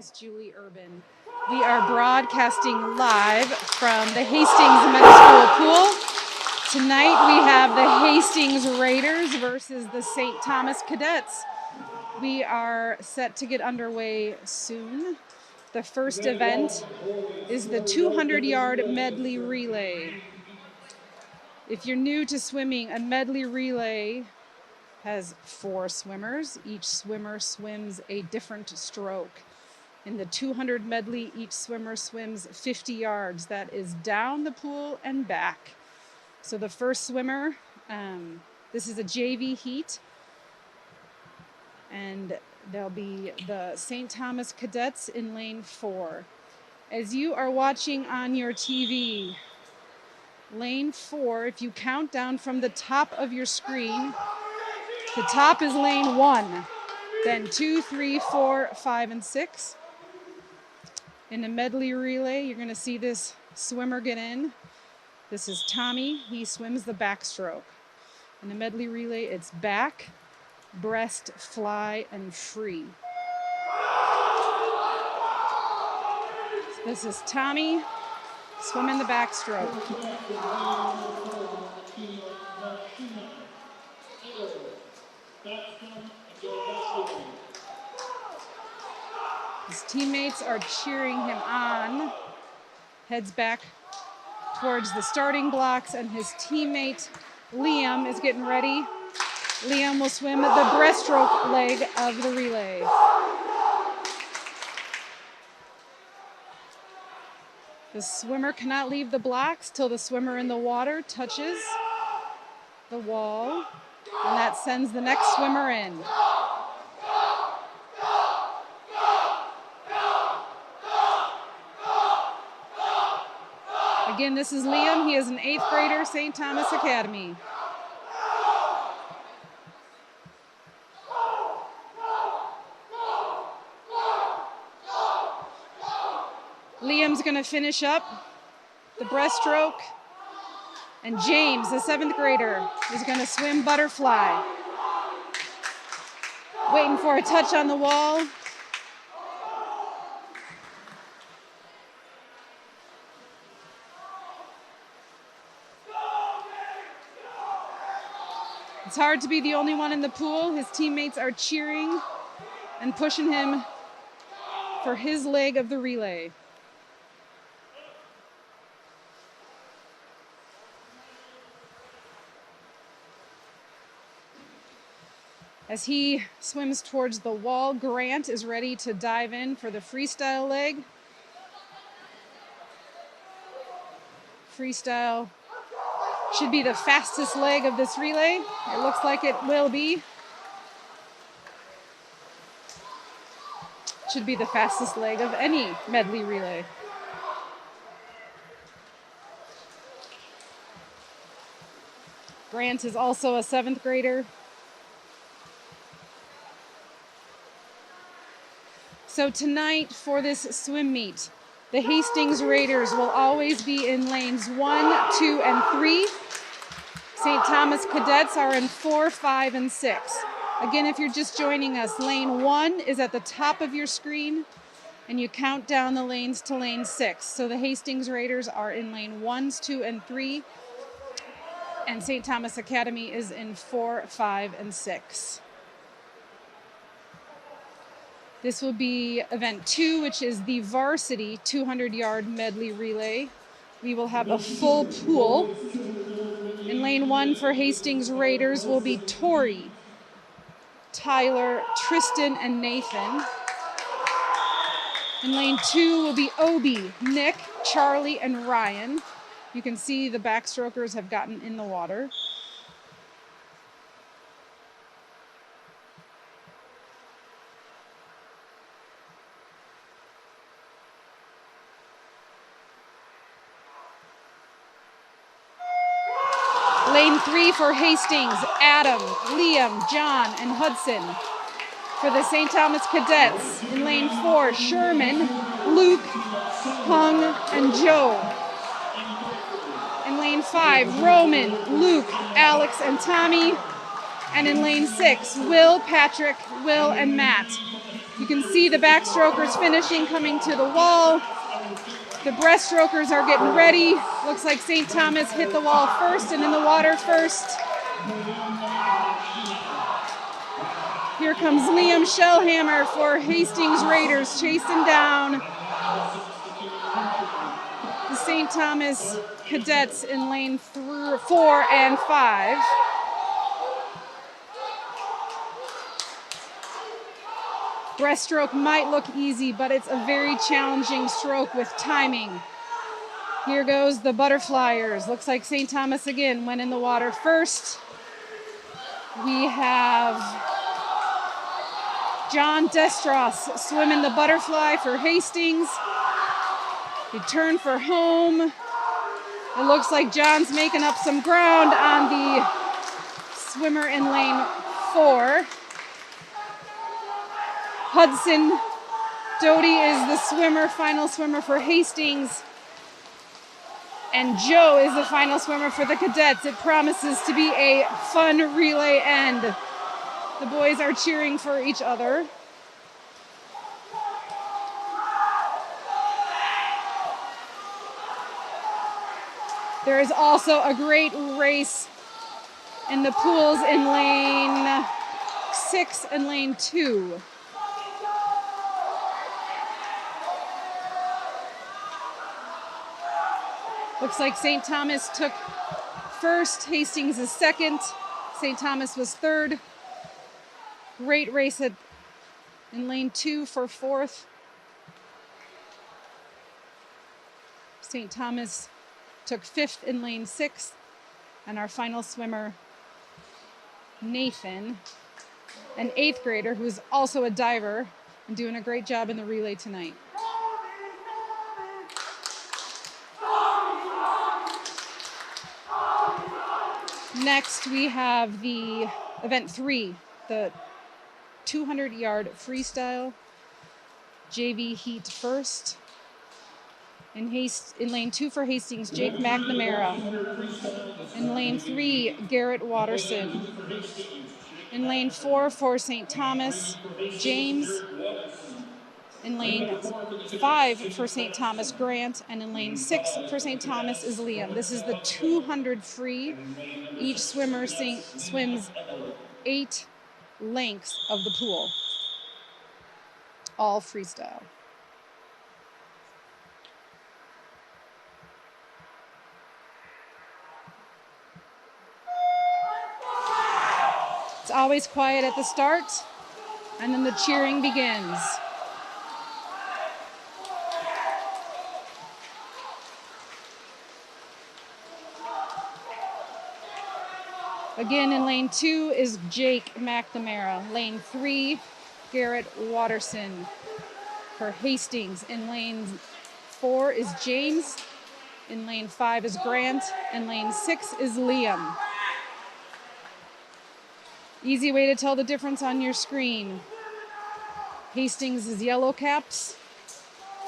is Julie Urban. We are broadcasting live from the Hastings Middle School pool. Tonight we have the Hastings Raiders versus the St. Thomas Cadets. We are set to get underway soon. The first event is the 200-yard medley relay. If you're new to swimming, a medley relay has 4 swimmers. Each swimmer swims a different stroke. In the 200 medley, each swimmer swims 50 yards. That is down the pool and back. So the first swimmer, this is a JV heat, and there'll be the St. Thomas Cadets in lane 4. As you are watching on your TV, lane 4, if you count down from the top of your screen, the top is lane 1, then 2, 3, 4, 5, and 6. In the medley relay, you're going to see this swimmer get in. This is Tommy. He swims the backstroke. In the medley relay, it's back, breast, fly, and free. This is Tommy swimming the backstroke. His teammates are cheering him on. Heads back towards the starting blocks, and his teammate Liam is getting ready. Liam will swim the breaststroke leg of the relay. The swimmer cannot leave the blocks till the swimmer in the water touches the wall, and that sends the next swimmer in. Again, this is Liam. He is an 8th grader, St. Thomas Academy. Liam's going to finish up the breaststroke. And James, the 7th grader, is going to swim butterfly. Waiting for a touch on the wall. It's hard to be the only one in the pool. His teammates are cheering and pushing him for his leg of the relay. As he swims towards the wall, Grant is ready to dive in for the freestyle leg. Freestyle should be the fastest leg of this relay. It looks like it will be. Should be the fastest leg of any medley relay. Grant is also a 7th grader. So tonight for this swim meet, the Hastings Raiders will always be in lanes 1, 2, and 3. St. Thomas Cadets are in 4, 5, and 6. Again, if you're just joining us, lane 1 is at the top of your screen, and you count down the lanes to lane 6. So the Hastings Raiders are in lane 1, 2, and 3, and St. Thomas Academy is in 4, 5, and 6. This will be event 2, which is the Varsity 200-yard medley relay. We will have a full pool. In lane 1 for Hastings Raiders will be Tori, Tyler, Tristan, and Nathan. In lane 2 will be Obi, Nick, Charlie, and Ryan. You can see the backstrokers have gotten in the water. Lane 3 for Hastings, Adam, Liam, John, and Hudson. For the St. Thomas Cadets, in lane 4, Sherman, Luke, Hung, and Joe. In lane 5, Roman, Luke, Alex, and Tommy. And in lane 6, Will, Patrick, Will, and Matt. You can see the backstrokers finishing, coming to the wall. The breaststrokers are getting ready. Looks like St. Thomas hit the wall first and in the water first. Here comes Liam Shellhammer for Hastings Raiders, chasing down the St. Thomas cadets in lane 4 and 5. Breaststroke might look easy, but it's a very challenging stroke with timing. Here goes the butterflyers. Looks like St. Thomas again went in the water first. We have John Destros swimming the butterfly for Hastings. He turned for home. It looks like John's making up some ground on the swimmer in lane 4. Hudson Doty is the swimmer, final swimmer for Hastings. And Joe is the final swimmer for the cadets. It promises to be a fun relay end. The boys are cheering for each other. There is also a great race in the pools in lane 6 and lane 2. Looks like St. Thomas took first, Hastings is second. St. Thomas was third. Great race in lane 2 for fourth. St. Thomas took fifth in lane 6. And our final swimmer, Nathan, an 8th grader who is also a diver and doing a great job in the relay tonight. Next, we have the event 3, the 200-yard freestyle, JV heat first. In lane 2 for Hastings, Jake McNamara. In lane 3, Garrett Watterson. In lane 4 for St. Thomas, James. In lane 5 for St. Thomas, Grant. And in lane 6 for St. Thomas is Liam. This is the 200 free. Each swimmer swims 8 lengths of the pool, all freestyle. It's always quiet at the start, and then the cheering begins. Again, in lane 2 is Jake McNamara. Lane 3, Garrett Watterson for Hastings. In lane 4 is James. In lane 5 is Grant. In lane 6 is Liam. Easy way to tell the difference on your screen. Hastings is yellow caps.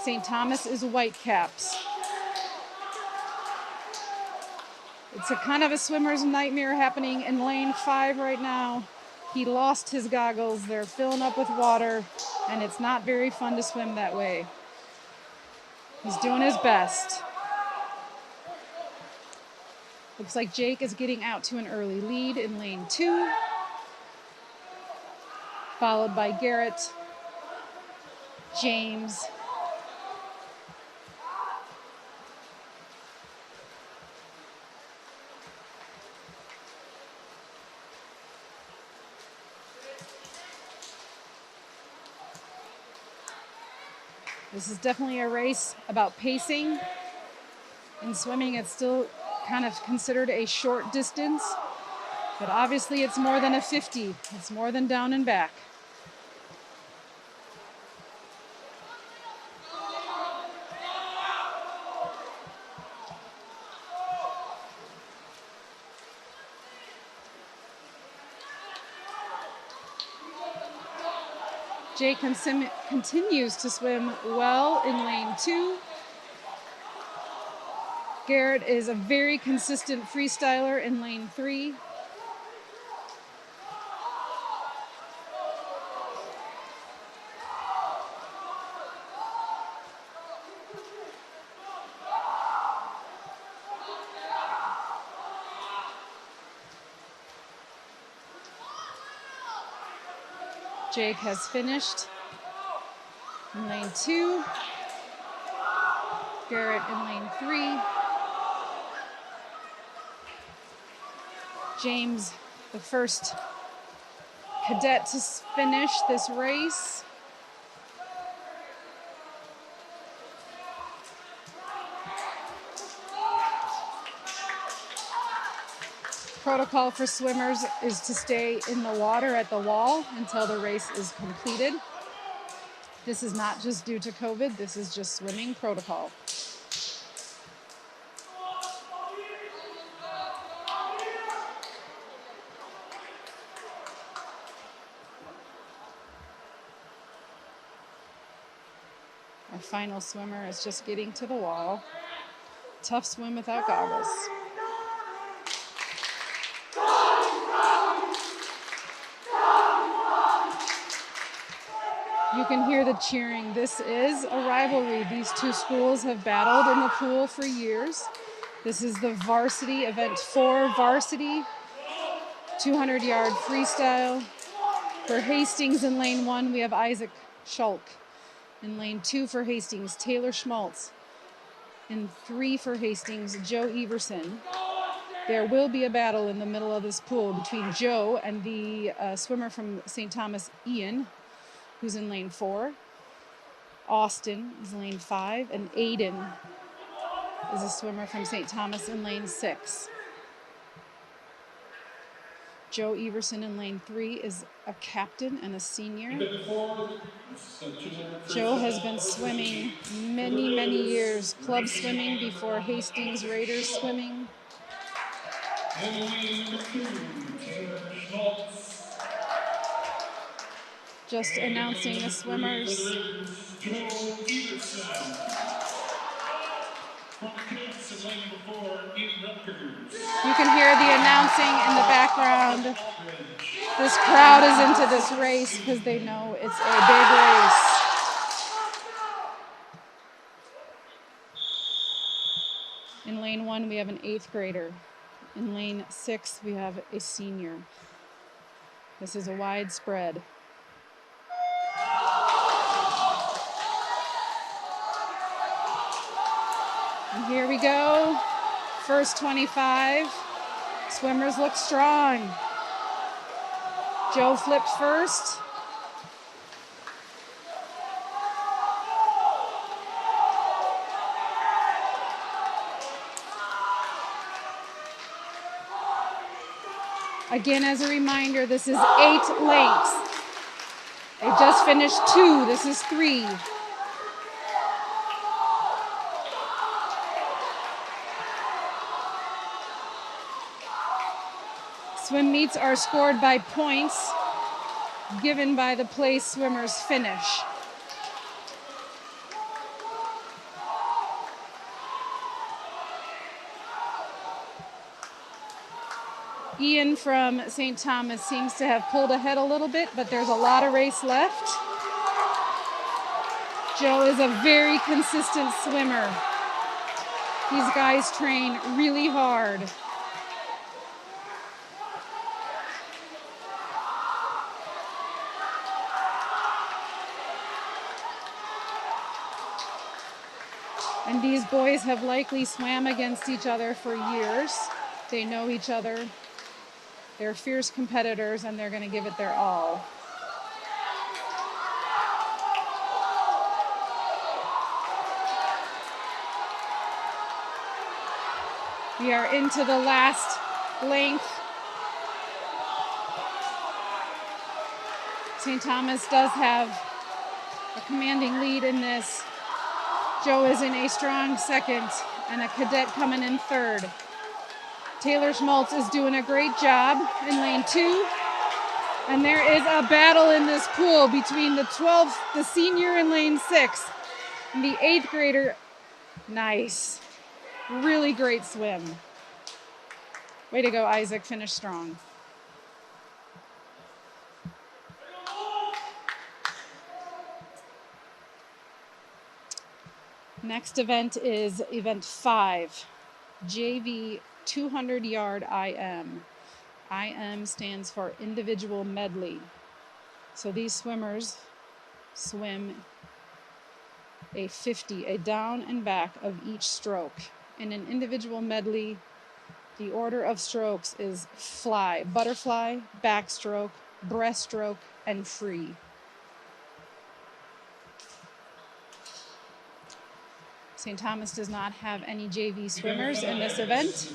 St. Thomas is white caps. It's a kind of a swimmer's nightmare happening in lane 5 right now. He lost his goggles. They're filling up with water, and it's not very fun to swim that way. He's doing his best. Looks like Jake is getting out to an early lead in lane 2, followed by Garrett, James, This is definitely a race about pacing. In swimming, it's still kind of considered a short distance, but obviously it's more than a 50. It's more than down and back. Jake continues to swim well in lane 2. Garrett is a very consistent freestyler in lane 3. Jake has finished in lane 2. Garrett in lane 3. James, the first cadet to finish this race. Protocol for swimmers is to stay in the water at the wall until the race is completed. This is not just due to COVID, this is just swimming protocol. Our final swimmer is just getting to the wall. Tough swim without goggles. You can hear the cheering. This is a rivalry. These two schools have battled in the pool for years. This is the Varsity, Event 4 Varsity, 200-yard freestyle. For Hastings in lane 1, we have Isaac Schulk. In lane 2 for Hastings, Taylor Schmaltz. In 3 for Hastings, Joe Everson. There will be a battle in the middle of this pool between Joe and the swimmer from St. Thomas, Ian, who's in lane 4. Austin is lane 5, and Aiden is a swimmer from St. Thomas in lane 6. Joe Everson in lane 3 is a captain and a senior. Joe has been swimming many years, club swimming before Hastings Raiders swimming. Just announcing the swimmers. You can hear the announcing in the background. This crowd is into this race because they know it's a big race. In lane 1, we have an 8th grader. In lane 6, we have a senior. This is a wide spread. And here we go. First 25. Swimmers look strong. Joe flipped first. Again, as a reminder, this is 8 lengths. They just finished 2. This is 3. Swim meets are scored by points given by the place swimmers finish. Ian from St. Thomas seems to have pulled ahead a little bit, but there's a lot of race left. Joe is a very consistent swimmer. These guys train really hard. And these boys have likely swam against each other for years. They know each other. They're fierce competitors, and they're going to give it their all. We are into the last length. St. Thomas does have a commanding lead in this. Joe is in a strong second, and a cadet coming in third. Taylor Schmaltz is doing a great job in lane 2. And there is a battle in this pool between the senior in lane 6, and the 8th grader. Nice. Really great swim. Way to go, Isaac. Finish strong. Next event is event 5, JV 200-yard IM. IM stands for individual medley. So these swimmers swim a 50, a down and back of each stroke. In an individual medley, the order of strokes is fly, butterfly, backstroke, breaststroke, and free. St. Thomas does not have any JV swimmers in this event.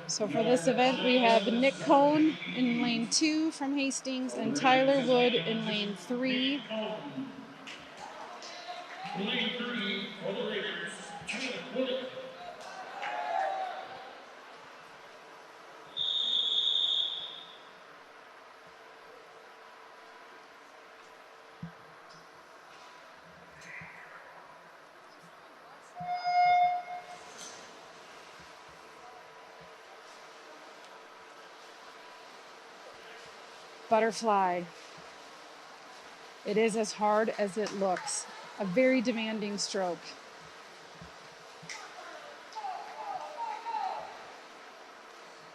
So for this event, we have Nick Cohn in lane 2 from Hastings and Tyler Wood in lane 3. Lane 3 for the Raiders, Tyler Wood. Butterfly. It is as hard as it looks. A very demanding stroke.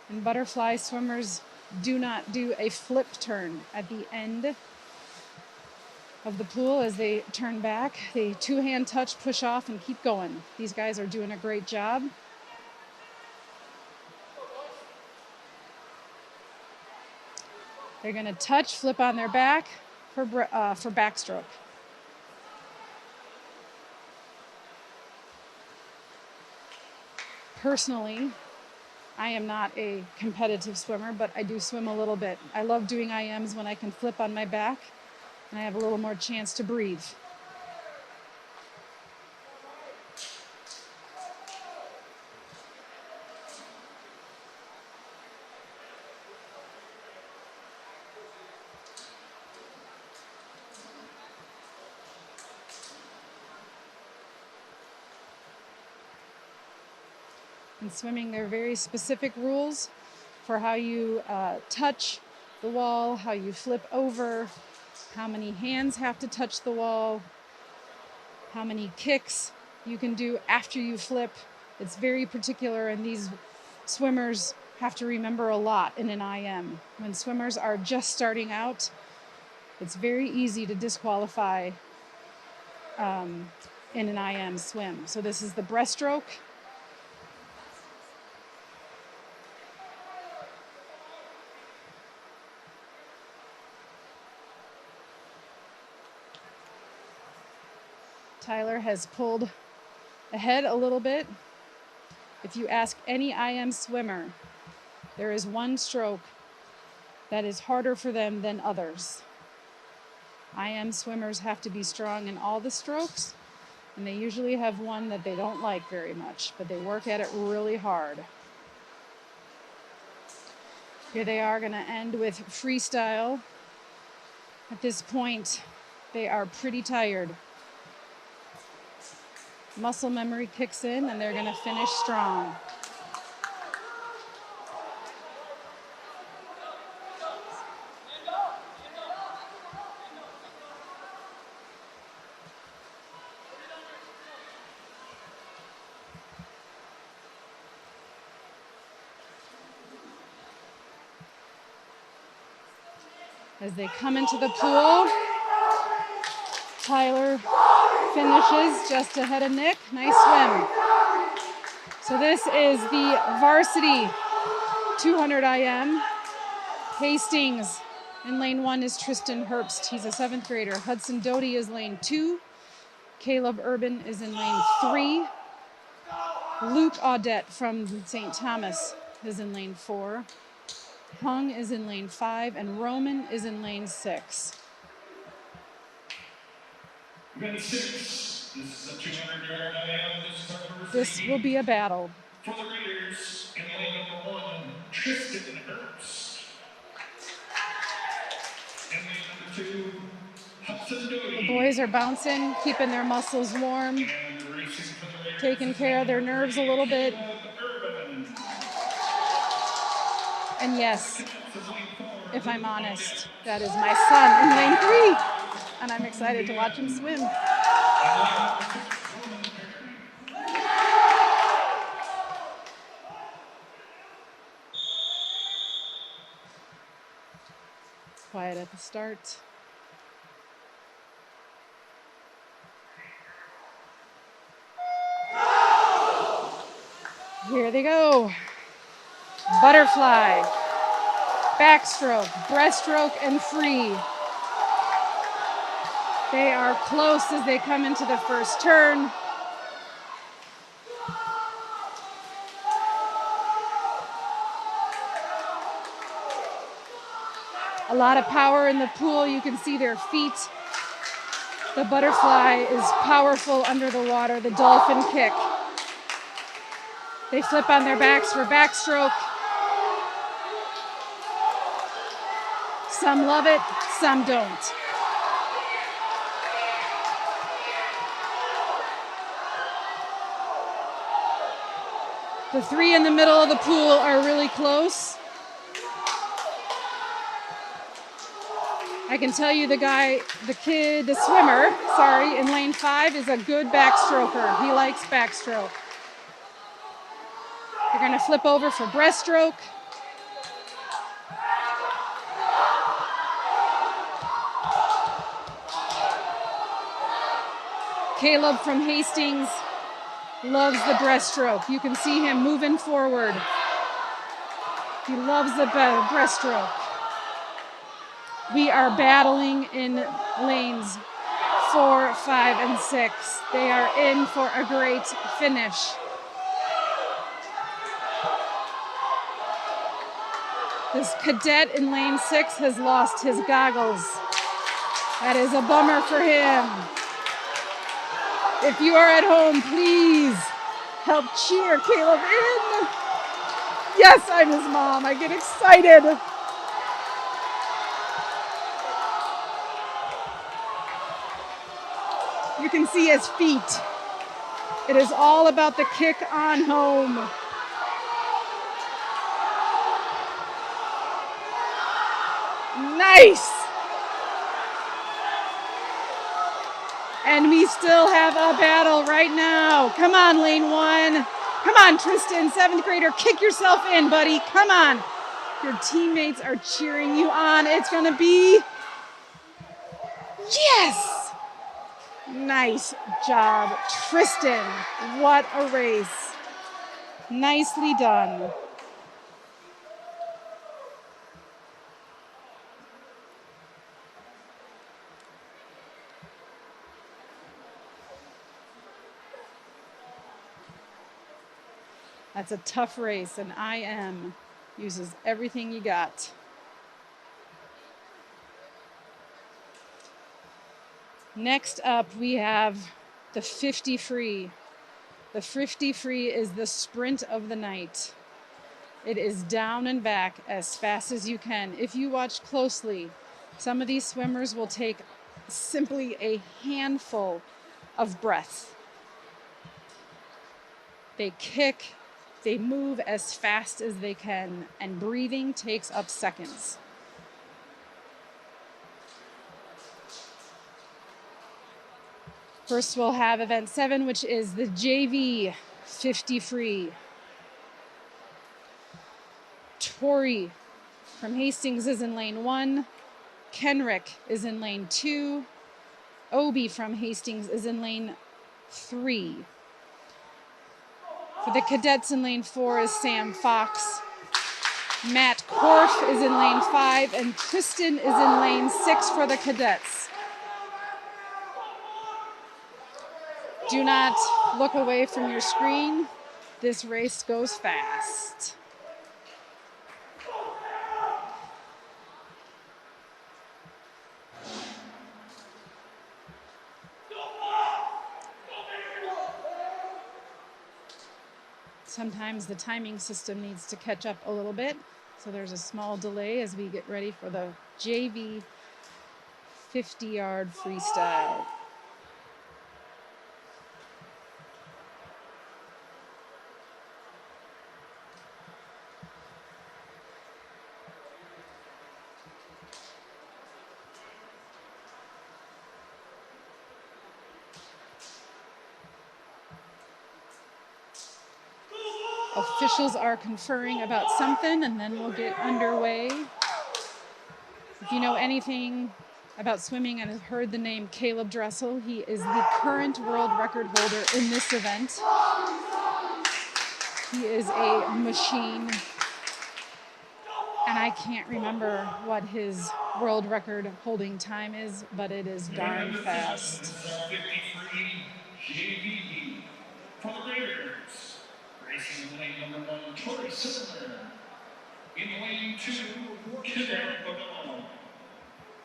And butterfly swimmers do not do a flip turn at the end of the pool as they turn back. They two-hand touch, push off, and keep going. These guys are doing a great job. They're going to touch, flip on their back for backstroke. Personally, I am not a competitive swimmer, but I do swim a little bit. I love doing IMs when I can flip on my back and I have a little more chance to breathe. In swimming, there are very specific rules for how you touch the wall, how you flip over, how many hands have to touch the wall, how many kicks you can do after you flip. It's very particular, and these swimmers have to remember a lot in an IM. When swimmers are just starting out, it's very easy to disqualify in an IM swim. So this is the breaststroke. Tyler has pulled ahead a little bit. If you ask any IM swimmer, there is one stroke that is harder for them than others. IM swimmers have to be strong in all the strokes, and they usually have one that they don't like very much, but they work at it really hard. Here they are going to end with freestyle. At this point, they are pretty tired. Muscle memory kicks in, and they're going to finish strong. As they come into the pool, Tyler finishes just ahead of Nick. Nice swim. So this is the Varsity 200 IM. Hastings in lane 1 is Tristan Herbst. He's a 7th grader. Hudson Doty is lane 2. Caleb Urban is in lane 3. Luke Audette from St. Thomas is in lane 4. Hung is in lane 5, and Roman is in lane 6. Event 6. This is a 200-yard IM. This will be a battle. For the Raiders, in lane number 1, Tristan Herbst. In lane number 2, Hudson Doty. The boys are bouncing, keeping their muscles warm, And racing for the Raiders, taking care of their nerves a little bit. Urban. And yes, if I'm honest, that is my son in lane 3, and I'm excited to watch him swim. Quiet at the start. Here they go. Butterfly, backstroke, breaststroke, and free. They are close as they come into the first turn. A lot of power in the pool. You can see their feet. The butterfly is powerful under the water. The dolphin kick. They flip on their backs for backstroke. Some love it, some don't. The three in the middle of the pool are really close. I can tell you the swimmer, in lane 5 is a good backstroker. He likes backstroke. They're going to flip over for breaststroke. Caleb from Hastings loves the breaststroke. You can see him moving forward. He loves the breaststroke. We are battling in lanes 4, 5, and 6. They are in for a great finish. This cadet in lane 6 has lost his goggles. That is a bummer for him. If you are at home, please help cheer Caleb in. Yes, I'm his mom. I get excited. You can see his feet. It is all about the kick on home. Nice. And we still have a battle right now. Come on, lane 1. Come on, Tristan, 7th grader. Kick yourself in, buddy. Come on. Your teammates are cheering you on. It's going to be... Yes! Nice job, Tristan. What a race. Nicely done. That's a tough race, and IM uses everything you got. Next up, we have the 50 free. The 50 free is the sprint of the night. It is down and back as fast as you can. If you watch closely, some of these swimmers will take simply a handful of breath. They kick, they move as fast as they can, and breathing takes up seconds. First, we'll have event 7, which is the JV 50 free. Tori from Hastings is in lane 1. Kenrick is in lane 2. Obi from Hastings is in lane 3. For the cadets in lane 4 is Sam Fox. Matt Korf is in lane 5, and Tristan is in lane 6 for the cadets. Do not look away from your screen. This race goes fast. Sometimes the timing system needs to catch up a little bit, so there's a small delay as we get ready for the JV 50-yard freestyle. Officials are conferring about something, and then we'll get underway. If you know anything about swimming and have heard the name Caleb Dressel, he is the current world record holder in this event. He is a machine. And I can't remember what his world record holding time is, but it is darn fast. 53 JVE for the Raiders. Racing in lane number 1, Tori Silver. In lane 2, Kendra O'Donnell.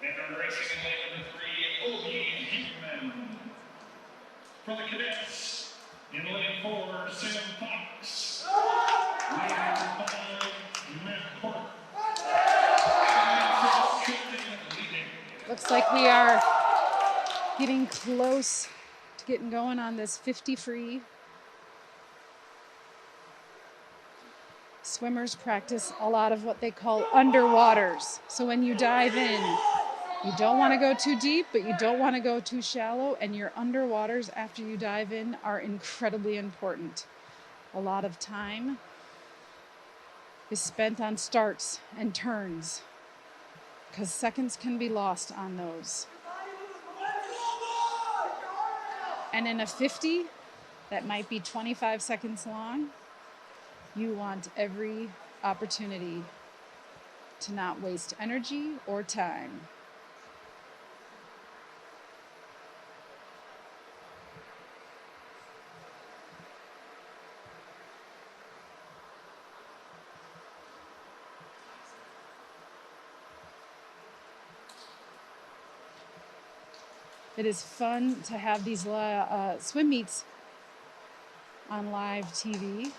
And racing in lane number 3, Obi Heatman. For the Cadets, in lane 4, Sam Fox. Lane number 5, Matt Court. Looks like we are getting close to getting going on this 50 free. Swimmers practice a lot of what they call underwaters. So when you dive in, you don't want to go too deep, but you don't want to go too shallow. And your underwaters after you dive in are incredibly important. A lot of time is spent on starts and turns because seconds can be lost on those. And in a 50 that might be 25 seconds long, you want every opportunity to not waste energy or time. It is fun to have these swim meets on live TV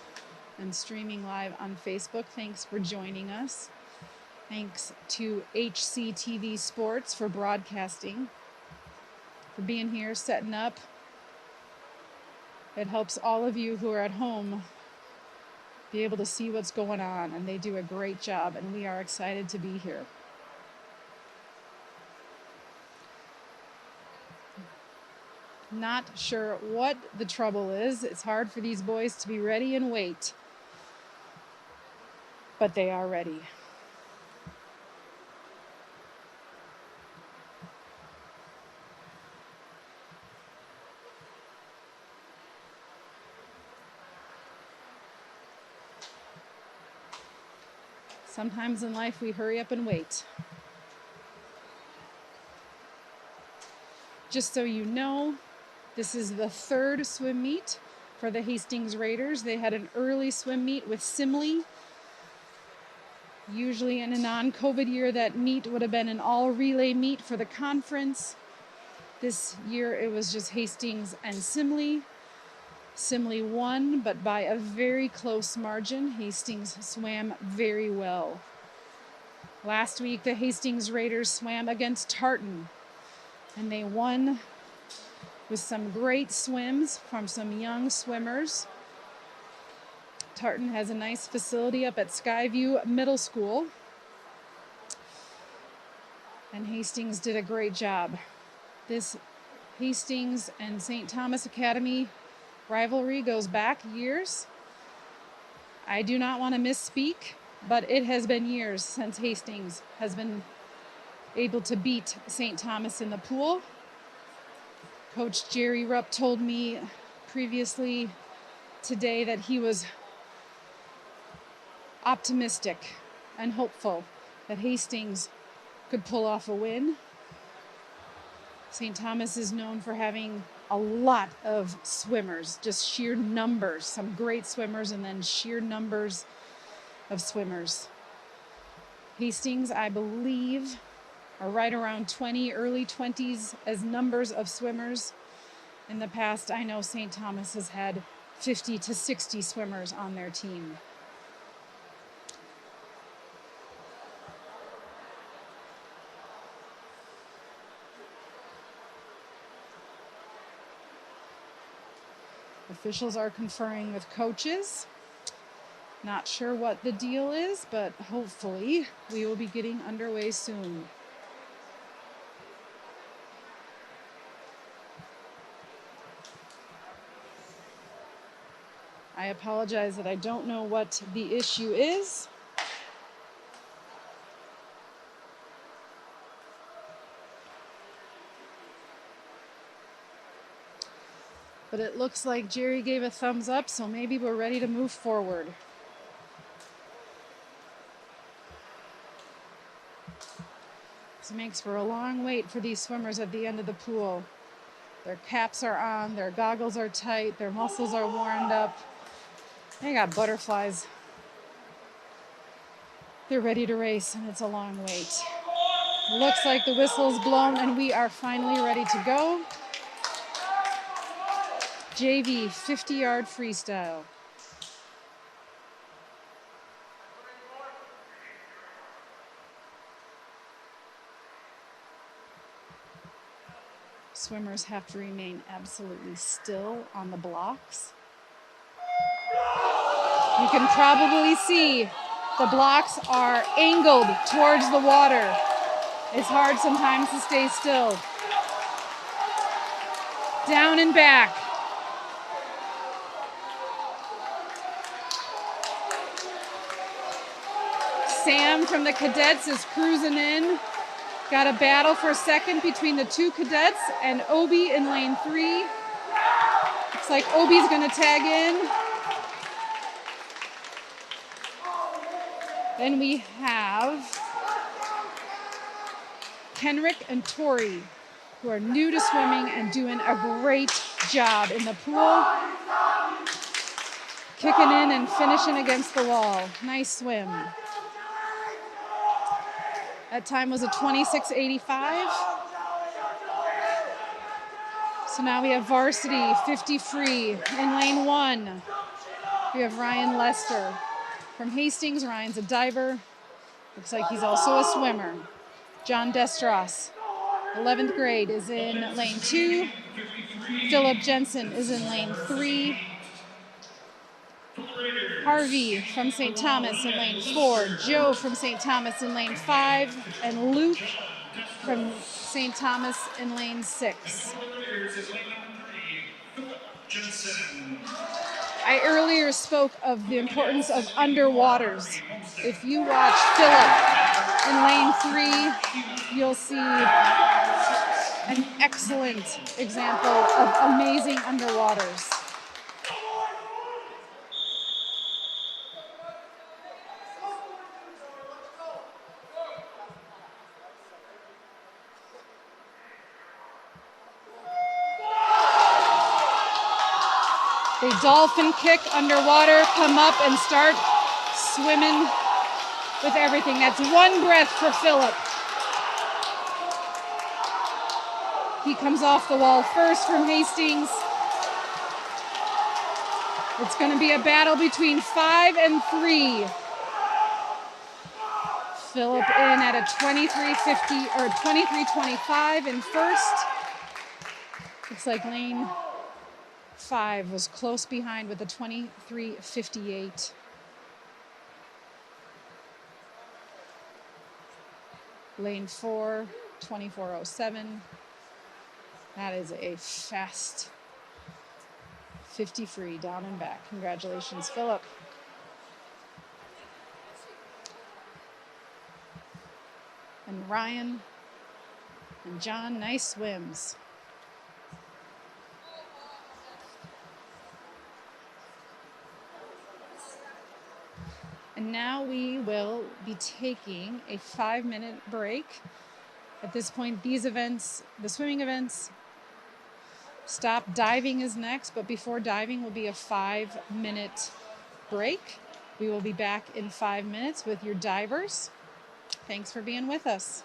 and streaming live on Facebook. Thanks for joining us. Thanks to HCTV Sports for broadcasting, for being here, setting up. It helps all of you who are at home be able to see what's going on, and they do a great job, and we are excited to be here. Not sure what the trouble is. It's hard for these boys to be ready and wait, but they are ready. Sometimes in life we hurry up and wait. Just so you know, this is the third swim meet for the Hastings Raiders. They had an early swim meet with Simley. Usually in a non-COVID year, that meet would have been an all-relay meet for the conference. This year it was just Hastings and Simley. Simley won, but by a very close margin. Hastings swam very well. Last week, the Hastings Raiders swam against Tartan, and they won with some great swims from some young swimmers. Tartan has a nice facility up at Skyview Middle School, and Hastings did a great job. This Hastings and St. Thomas Academy rivalry goes back years. I do not want to misspeak, but it has been years since Hastings has been able to beat St. Thomas in the pool. Coach Jerry Rupp told me previously today that he was optimistic and hopeful that Hastings could pull off a win. St. Thomas is known for having a lot of swimmers, just sheer numbers, some great swimmers and then sheer numbers of swimmers. Hastings, I believe, are right around 20, early 20s as numbers of swimmers. In the past, I know St. Thomas has had 50 to 60 swimmers on their team. Officials are conferring with coaches. Not sure what the deal is, but hopefully we will be getting underway soon. I apologize that I don't know what the issue is. But it looks like Jerry gave a thumbs up, so maybe we're ready to move forward. This makes for a long wait for these swimmers at the end of the pool. Their caps are on, their goggles are tight, their muscles are warmed up. They got butterflies. They're ready to race, and it's a long wait. Looks like the whistle's blown, and we are finally ready to go. JV 50-yard freestyle. Swimmers have to remain absolutely still on the blocks. You can probably see the blocks are angled towards the water. It's hard sometimes to stay still. Down and back. Sam from the cadets is cruising in. Got a battle for second between the two cadets and Obi in lane 3. Looks like Obi's gonna tag in. Then we have Kenrick and Tori, who are new to swimming and doing a great job in the pool. Kicking in and finishing against the wall. Nice swim. That time was a 26:85. So now we have Varsity 50 free in lane 1. We have Ryan Lester. From Hastings, Ryan's a diver. Looks like he's also a swimmer. John Destros, 11th grade, is in lane 2. Philip Jensen is in lane 3. Harvey from St. Thomas in lane 4. Joe from St. Thomas in lane 5. And Luke from St. Thomas in lane 6. I earlier spoke of the importance of underwaters. If you watch Philip in lane 3, you'll see an excellent example of amazing underwaters. They dolphin kick underwater, come up and start swimming with everything. That's one breath for Philip. He comes off the wall first from Hastings. It's going to be a battle between 5 and 3. Philip in at a 23:50 or 23:25 in first. Looks like lane 5 was close behind with a 23:58. Lane 4, 24:07. That is a fast 50 free down and back. Congratulations, Philip. And Ryan and John, nice swims. And now we will be taking a 5-minute break. At this point, these events, the swimming events, stop. Diving is next, but before diving will be a 5-minute break. We will be back in 5 minutes with your divers. Thanks for being with us.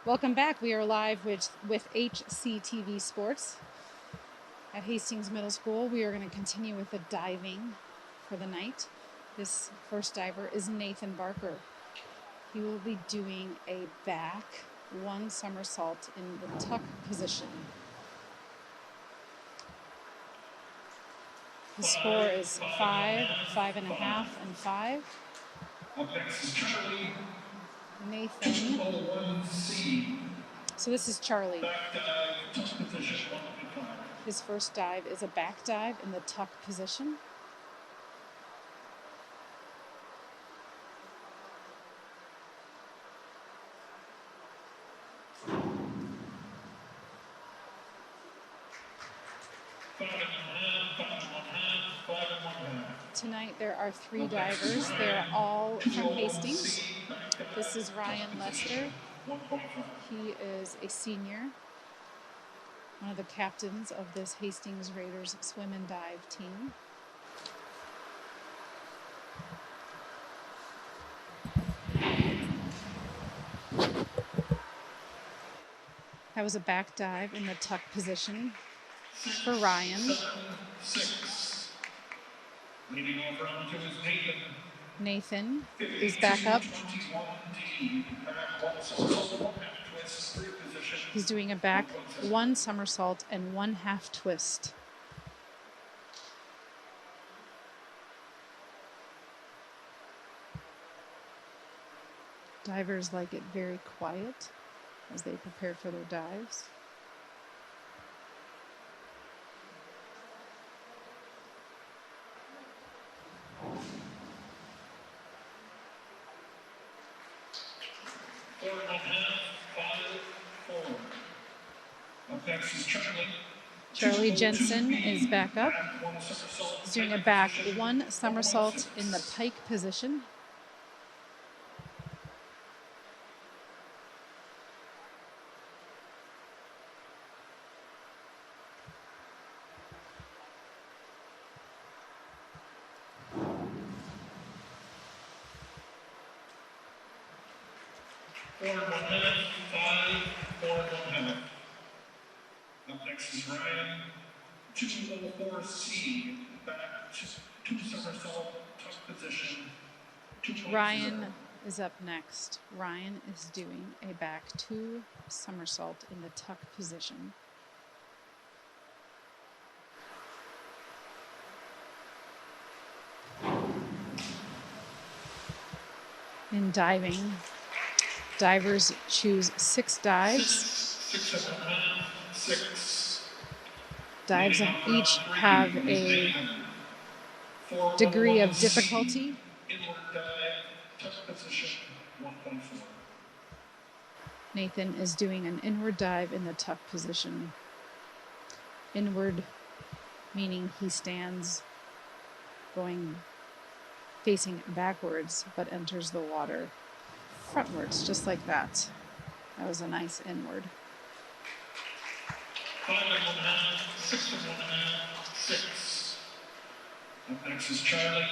Welcome back. We are live with HCTV Sports at Hastings Middle School. We are going to continue with the diving for the night. This first diver is Nathan Barker. He will be doing a back 1 somersault in the tuck position. The score is 5, 5.5, and 5. Nathan. So this is Charlie. His first dive is a back dive in the tuck position. Tonight there are 3 divers. They're all from Hastings. This is Ryan Lester. He is a senior, one of the captains of this Hastings Raiders swim and dive team. That was a back dive in the tuck position for Ryan. 7-6. Leading over onto his Nathan is back up. He's doing a back 1 somersault and 1 half twist. Divers like it very quiet as they prepare for their dives. Charlie Jensen is back up. He's doing a back 1 somersault in the pike position. Up next is Ryan, 204C, back 2 somersault, tuck position. Ryan is up next. Ryan is doing a back 2 somersault in the tuck position. In diving, divers choose 6 dives. 6. Dives each have a degree of difficulty. Inward dive, tuck position, 1.4. Nathan is doing an inward dive in the tuck position. Inward meaning he stands facing backwards, but enters the water frontwards, just like that. That was a nice inward. 5 1/2, 6 1/2, 6. Up next is Charlie,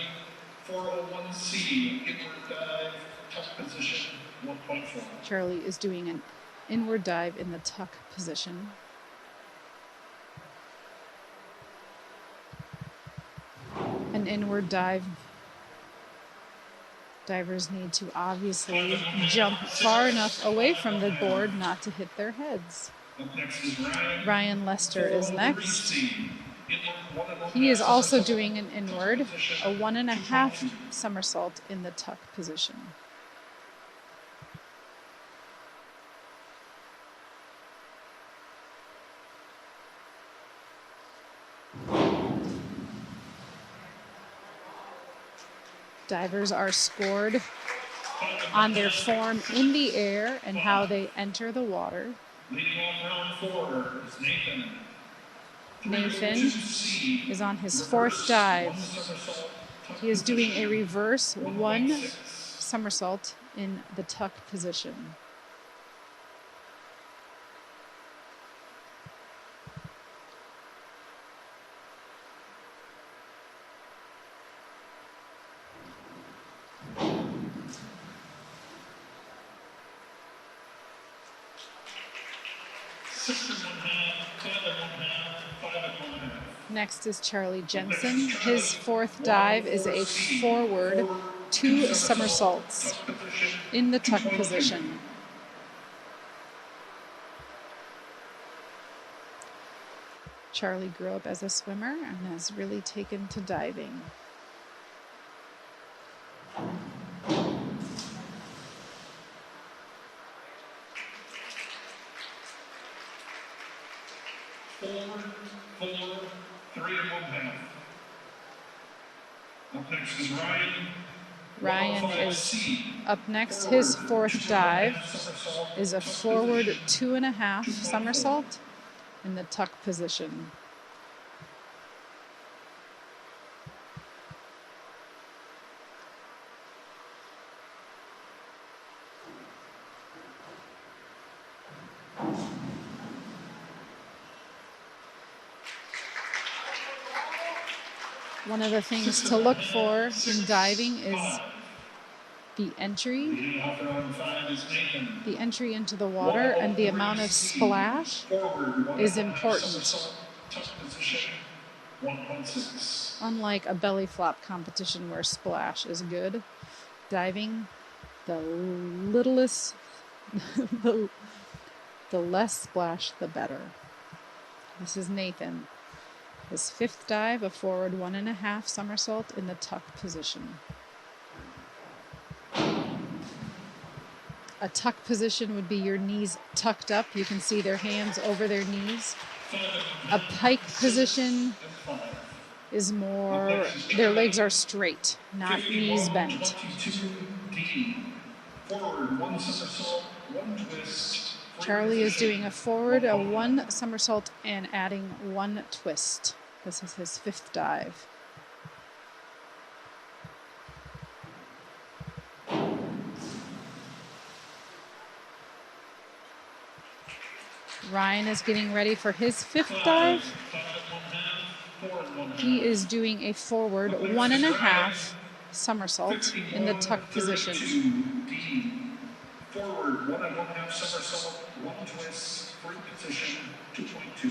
401C, inward dive, tuck position, 1.4. Charlie is doing an inward dive in the tuck position. An inward dive. Divers need to obviously jump far enough away from the board not to hit their heads. Up next is Ryan Lester is next. He is also doing an inward, a 1.5 somersault in the tuck position. Divers are scored on their form in the air and how they enter the water. Leading off round 4 is Nathan. Nathan is on his 4th dive. He is doing a reverse 1 somersault in the tuck position. Next is Charlie Jensen. His 4th dive is a forward 2 somersaults in the tuck position. Charlie grew up as a swimmer and has really taken to diving. Up next is Ryan. Ryan is up next. His 4th dive is a forward 2.5 somersault in the tuck position. One of the things to look for in diving is the entry. Leading off around 5 is Nathan. The entry into the water and the amount of splash is important. Tuck position, 1.6. Unlike a belly flop competition where splash is good, diving, the littlest, the less splash, the better. This is Nathan. His fifth dive, a forward 1.5 somersault in the tuck position. A tuck position would be your knees tucked up. You can see their hands over their knees. A pike position is more, their legs are straight, not knees bent. Forward, 1 somersault, 1 twist. Charlie is doing a forward, a 1 somersault, and adding 1 twist. This is his fifth dive. Ryan is getting ready for his fifth dive. He is doing a forward 1.5 somersault in the tuck position. Forward, 1.5 somersault, 1 twist, free position, 2.2.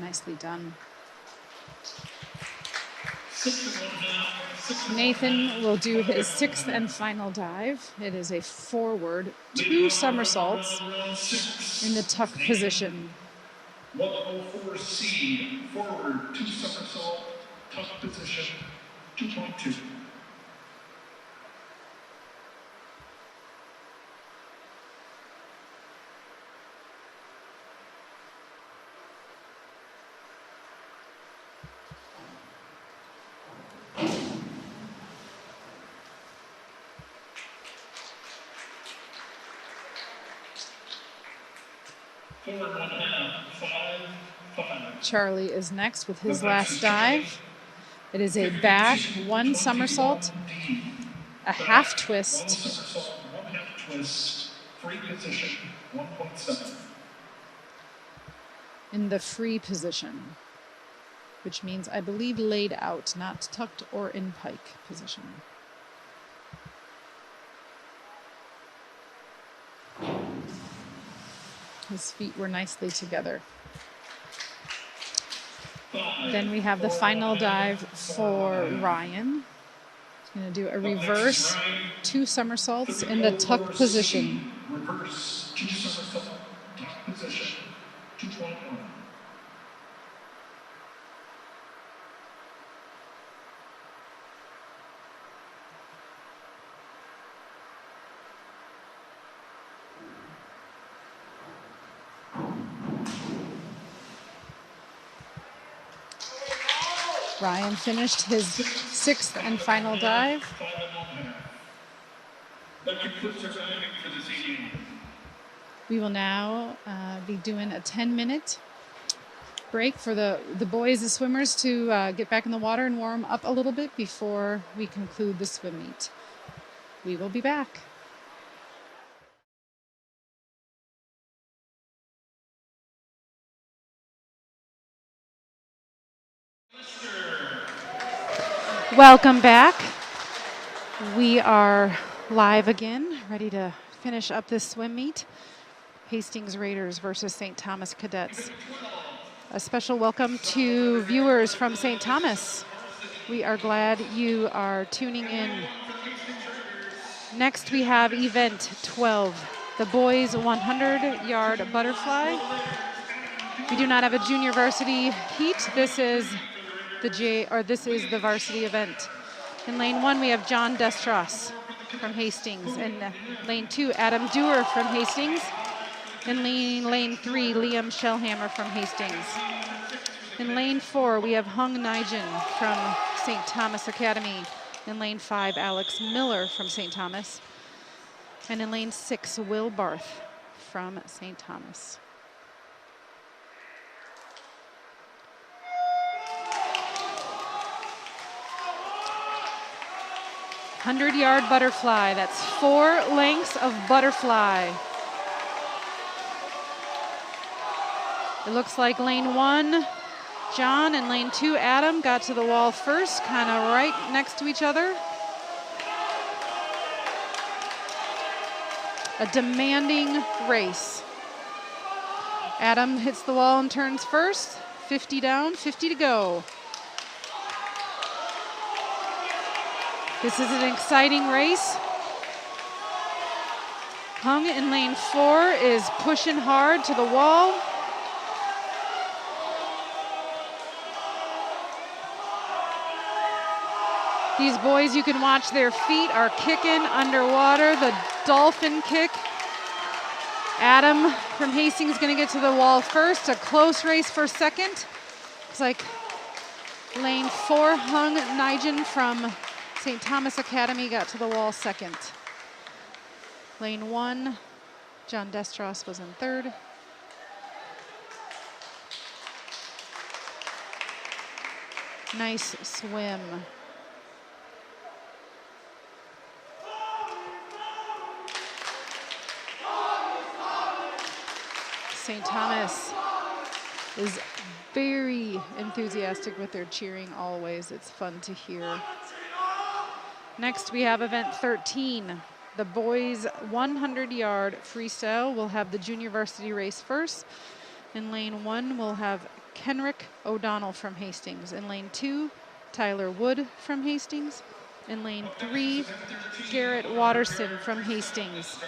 Nicely done. Nathan will do his sixth and final dive. It is a forward 2 somersaults in the tuck position. 104C, forward, 2 somersault, tuck position, 2.2. Forward 1.5, 5, 5. Charlie is next with his last dive. It is a back 1 somersault, a half twist, 1 somersault, 1/2 twist, free position, 1.7. in the free position, which means I believe laid out, not tucked or in pike position. His feet were nicely together. Then we have the final dive for Ryan. He's going to do a reverse 2 somersaults in the tuck position. Reverse 2 somersault, tuck position, 2.1. Ryan finished his sixth and final dive. 5 1/2. That concludes our diving for this evening. We will now be doing a 10-minute break for the boys, the swimmers, to get back in the water and warm up a little bit before we conclude the swim meet. We will be back. Welcome back. We are live again, ready to finish up this swim meet. Hastings Raiders versus St. Thomas Cadets. A special welcome to viewers from St. Thomas. We are glad you are tuning in. Next we have event 12, the boys 100-yard butterfly. We do not have a junior varsity heat. This is the varsity event. In lane 1, we have John Destros from Hastings. In lane 2, Adam Dewar from Hastings. In lane 3, Liam Shellhammer from Hastings. In lane 4, we have Hung Nijin from St. Thomas Academy. In lane 5, Alex Miller from St. Thomas. And in lane 6, Will Barth from St. Thomas. 100-yard butterfly. That's 4 lengths of butterfly. It looks like lane 1, John, and lane 2, Adam, got to the wall first, kind of right next to each other. A demanding race. Adam hits the wall and turns first. 50 down, 50 to go. This is an exciting race. Hung in lane 4 is pushing hard to the wall. These boys, you can watch their feet are kicking underwater, the dolphin kick. Adam from Hastings is going to get to the wall first. A close race for second. Looks like lane 4, Hung Nijin from St. Thomas Academy got to the wall second. Lane 1, John Destros was in third. Nice swim. St. Thomas is very enthusiastic with their cheering always. It's fun to hear. Next we have event 13. The boys 100-yard freestyle. We'll have the junior varsity race first. In lane 1, we'll have Kenrick O'Donnell from Hastings. In lane 2, Tyler Wood from Hastings. In lane 3, Garrett Watterson from Hastings.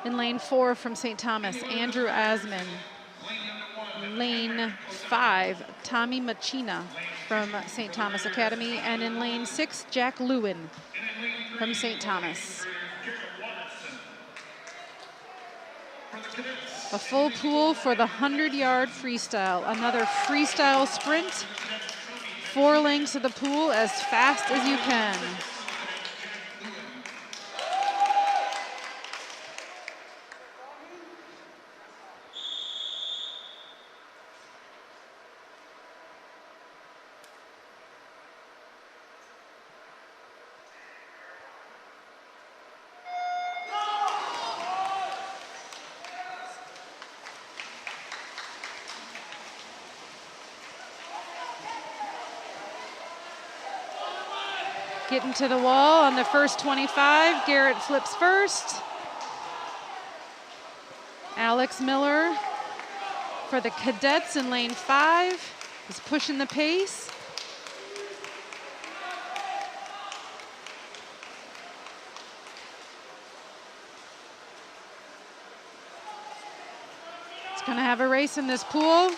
In lane 4 from St. Thomas, Andrew Asman. Lane 5, Tommy Machina from St. Thomas Academy. And in lane 6, Jack Lewin from St. Thomas. A full pool for the 100-yard freestyle. Another freestyle sprint. 4 lengths of the pool as fast as you can. Getting to the wall on the first 25. Garrett flips first. Alex Miller for the cadets in lane 5 is pushing the pace. It's going to have a race in this pool.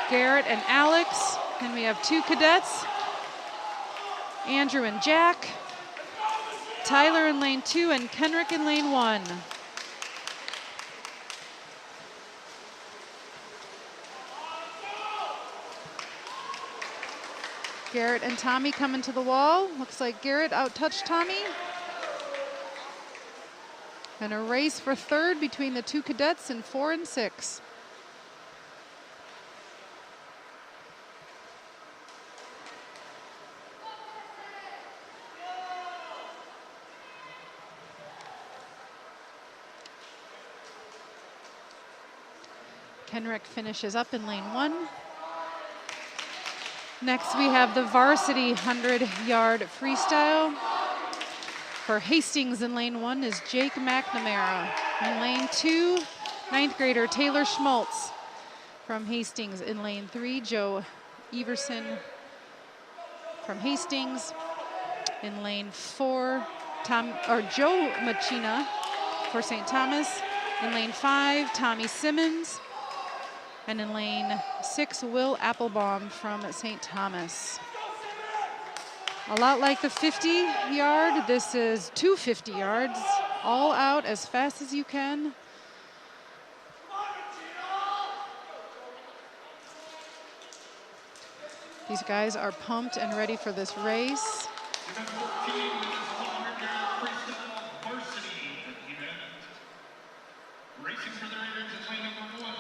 Garrett and Alex, and we have 2 cadets, Andrew and Jack, Tyler in lane 2 and Kenrick in lane 1. Garrett and Tommy coming to the wall. Looks like Garrett out-touched Tommy. And a race for third between the 2 cadets in 4 and 6. Kenrick finishes up in lane 1. Next we have the varsity 100-yard freestyle. For Hastings in lane 1 is Jake McNamara. In lane 2, 9th grader Taylor Schmaltz from Hastings. In lane 3, Joe Everson from Hastings. In lane 4, Joe Machina for St. Thomas. In lane 5, Tommy Simmons. And in lane 6, Will Applebaum from St. Thomas. A lot like the 50-yard, this is 250 yards, all out as fast as you can. These guys are pumped and ready for this race. Number 14 is the 100-yard freestyle varsity event. Racing for the Raiders is lane number 1,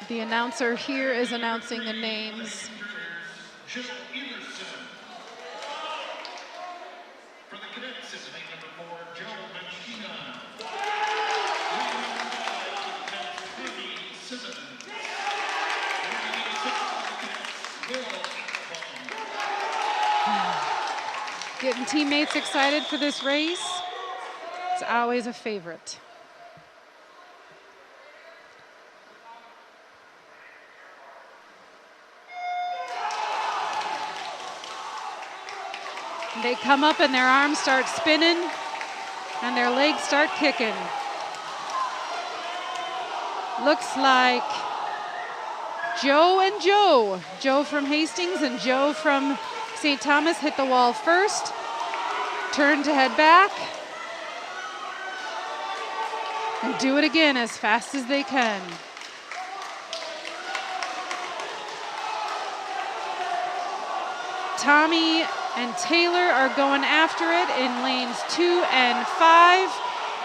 The announcer here is announcing the names. Joe Everson. For the cadets is lane number 4, Joe Machina. Lane number 5, Tommy Simmons. Lane number 6 for the cadets, Will Acton. Getting teammates excited for this race. It's always a favorite. They come up and their arms start spinning and their legs start kicking. Looks like Joe and Joe. Joe from Hastings and Joe from St. Thomas hit the wall first. Turn to head back. And do it again as fast as they can. Tommy and Taylor are going after it in lanes 2 and 5.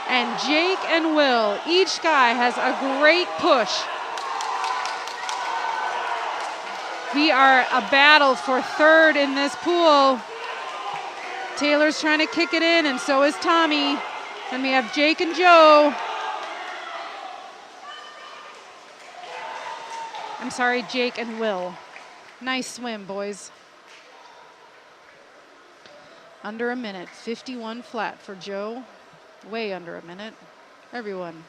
And Jake and Will, each guy has a great push. We are a battle for third in this pool. Taylor's trying to kick it in, and so is Tommy. And we have Jake and Joe. I'm sorry, Jake and Will. Nice swim, boys. Under a minute, 51 flat for Joe. Way under a minute. Everyone.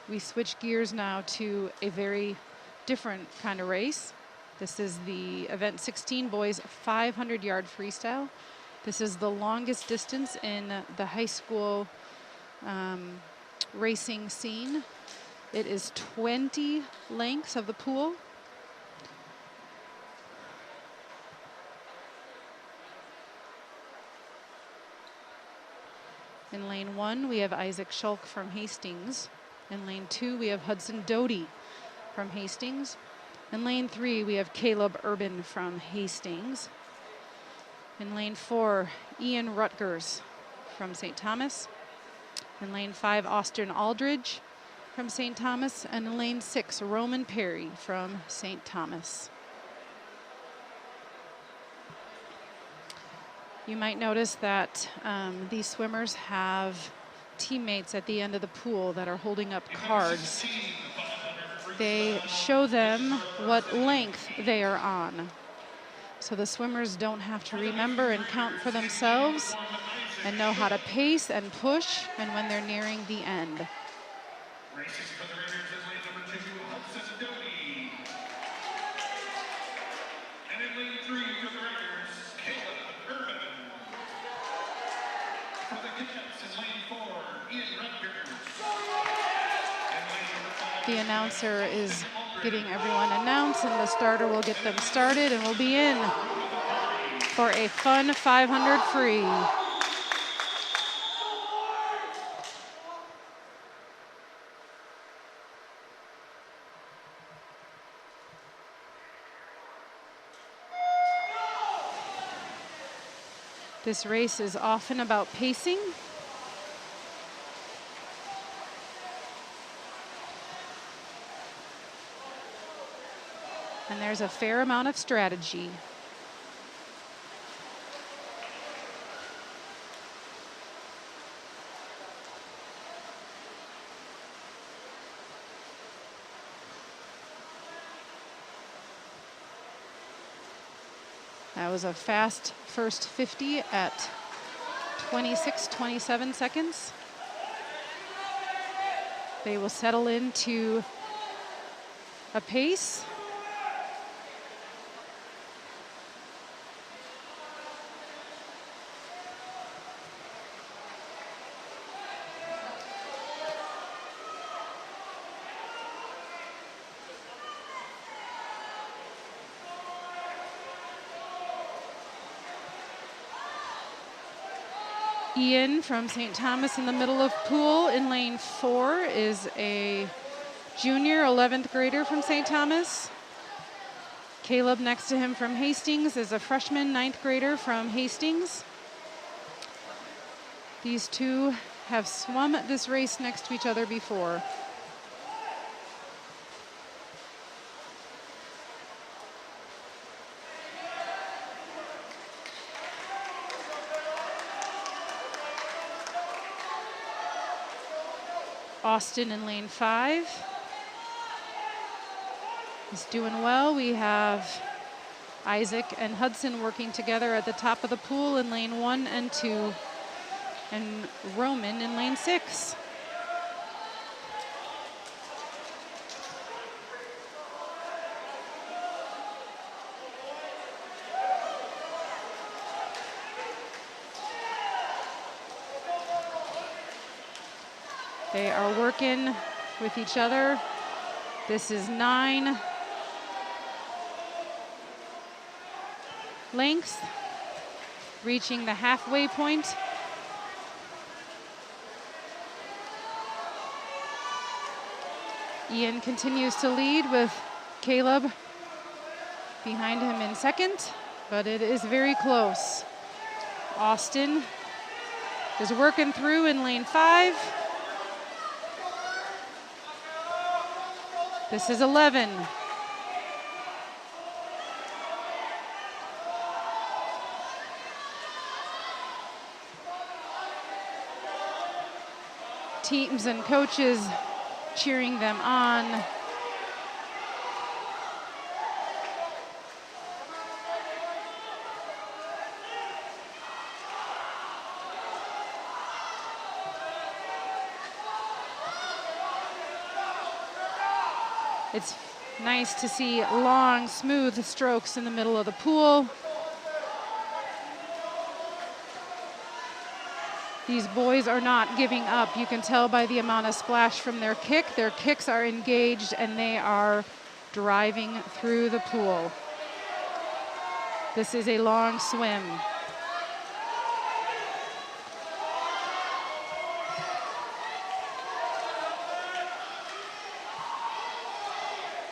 We switch gears now to a very different kind of race. This is the event 16 boys 500 yard freestyle. This is the longest distance in the high school racing scene. It is 20 lengths of the pool. In lane 1, we have Isaac Schulk from Hastings. In lane 2, we have Hudson Doty from Hastings. In lane 3, we have Caleb Urban from Hastings. In lane 4, Ian Rutgers from St. Thomas. In lane 5, Austin Aldridge from St. Thomas. And in lane 6, Roman Perry from St. Thomas. You might notice that these swimmers have teammates at the end of the pool that are holding up cards. They show them what length they are on. So the swimmers don't have to remember and count for themselves and know how to pace and push and when they're nearing the end. Racing for the Raiders is lane number 2, Hudson Doty. And in lane 3 for the Raiders, Caleb Urban. For the cadets in lane 4, Ian Rutgers. And lane number 5, The announcer is getting everyone announced, and the starter will get them started, and we'll be in for a fun 500 free. This race is often about pacing. And there's a fair amount of strategy. That was a fast first 50 at 26-27 seconds. They will settle into a pace. Ian from St. Thomas in the middle of pool. In lane 4 is a junior 11th grader from St. Thomas. Caleb next to him from Hastings is a freshman 9th grader from Hastings. These two have swum this race next to each other before. Austin in lane 5 is doing well. We have Isaac and Hudson working together at the top of the pool in lane 1 and 2, and Roman in lane 6. They are working with each other. This is 9 lengths, reaching the halfway point. Ian continues to lead with Caleb behind him in second, but it is very close. Austin is working through in lane 5. This is 11. Teams and coaches cheering them on. It's nice to see long, smooth strokes in the middle of the pool. These boys are not giving up. You can tell by the amount of splash from their kick. Their kicks are engaged and they are driving through the pool. This is a long swim.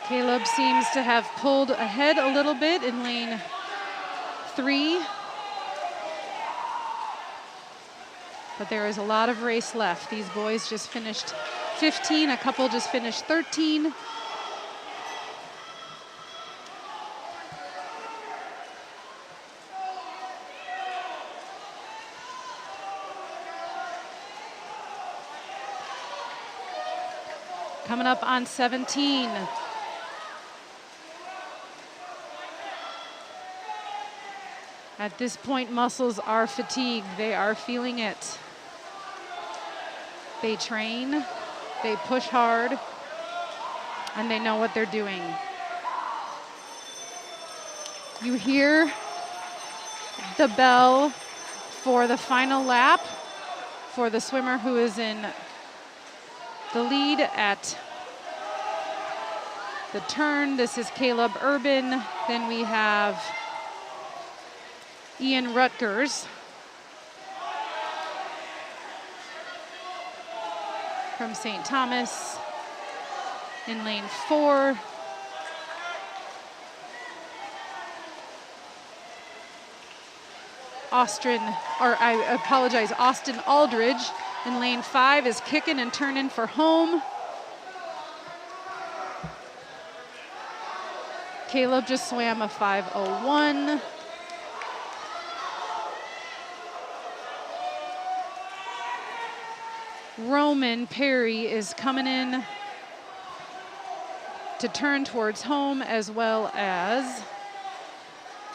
Caleb seems to have pulled ahead a little bit in lane 3. But there is a lot of race left. These boys just finished 15, a couple just finished 13. Coming up on 17. At this point, muscles are fatigued. They are feeling it. They train, they push hard, and they know what they're doing. You hear the bell for the final lap for the swimmer who is in the lead at the turn. This is Caleb Urban. Then we have Ian Rutgers from St. Thomas in lane 4. Austin Aldridge in lane 5 is kicking and turning for home. Caleb just swam a 5:01. Roman Perry is coming in to turn towards home, as well as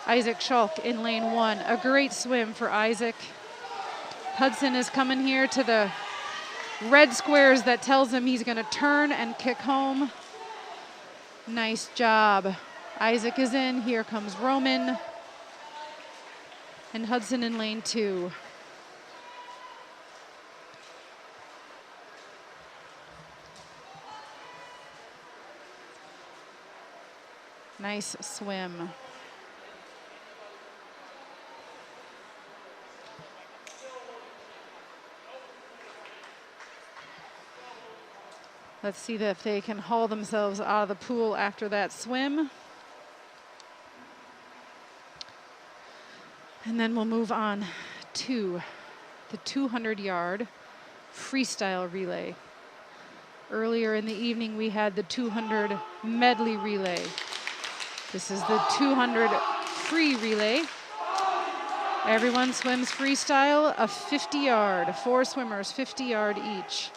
Isaac Schulk in lane 1. A great swim for Isaac. Hudson is coming here to the red squares that tells him he's going to turn and kick home. Nice job. Isaac is in. Here comes Roman. And Hudson in lane 2. Nice swim. Let's see if they can haul themselves out of the pool after that swim. And then we'll move on to the 200-yard Freestyle Relay. Earlier in the evening, we had the 200 Medley Relay. This is the 200 Free Relay. Everyone swims freestyle, a 50-yard. 4 swimmers, 50-yard each.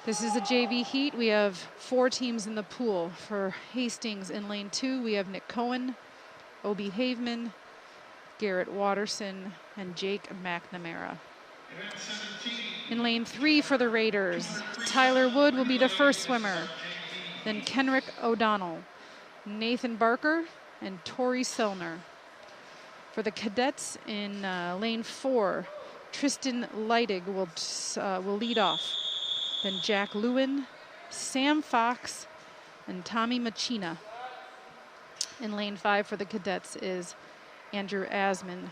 This is a JV heat. We have 4 teams in the pool. For Hastings in lane 2, we have Nick Cohen, Obi Haveman, Garrett Watterson, and Jake McNamara. In lane 3 for the Raiders, Tyler Wood will be the first swimmer. Then Kenrick O'Donnell, Nathan Barker, and Tori Selner. For the cadets in lane 4, Tristan Leidig will lead off. Then Jack Lewin, Sam Fox, and Tommy Machina. In lane 5 for the cadets is Andrew Asman,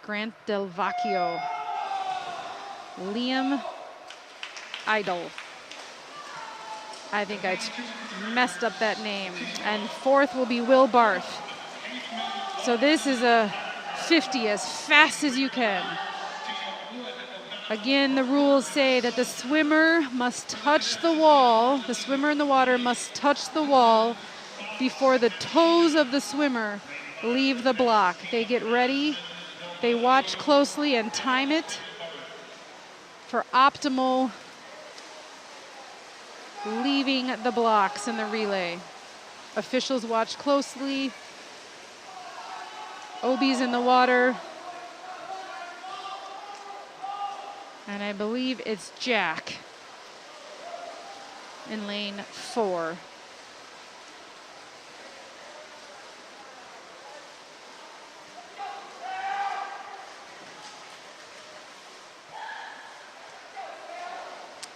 Grant Del Vacchio, Liam Idle. I think I messed up that name. And 4th will be Will Barth. So this is a 50 as fast as you can. Again, the rules say that the swimmer must touch the wall. The swimmer in the water must touch the wall before the toes of the swimmer leave the block. They get ready, they watch closely and time it for optimal leaving the blocks in the relay. Officials watch closely. Obi's in the water. And I believe it's Jack in lane 4.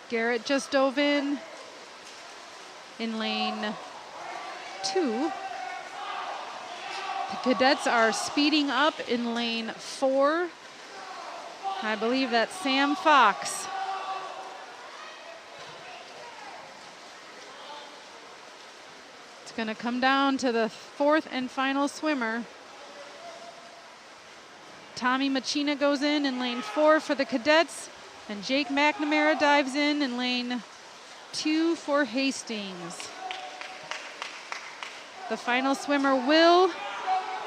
Garrett just dove in lane 2. The cadets are speeding up in lane 4. I believe that's Sam Fox. It's going to come down to the 4th and final swimmer. Tommy Machina goes in lane 4 for the cadets, and Jake McNamara dives in lane 2 for Hastings. The final swimmer, Will,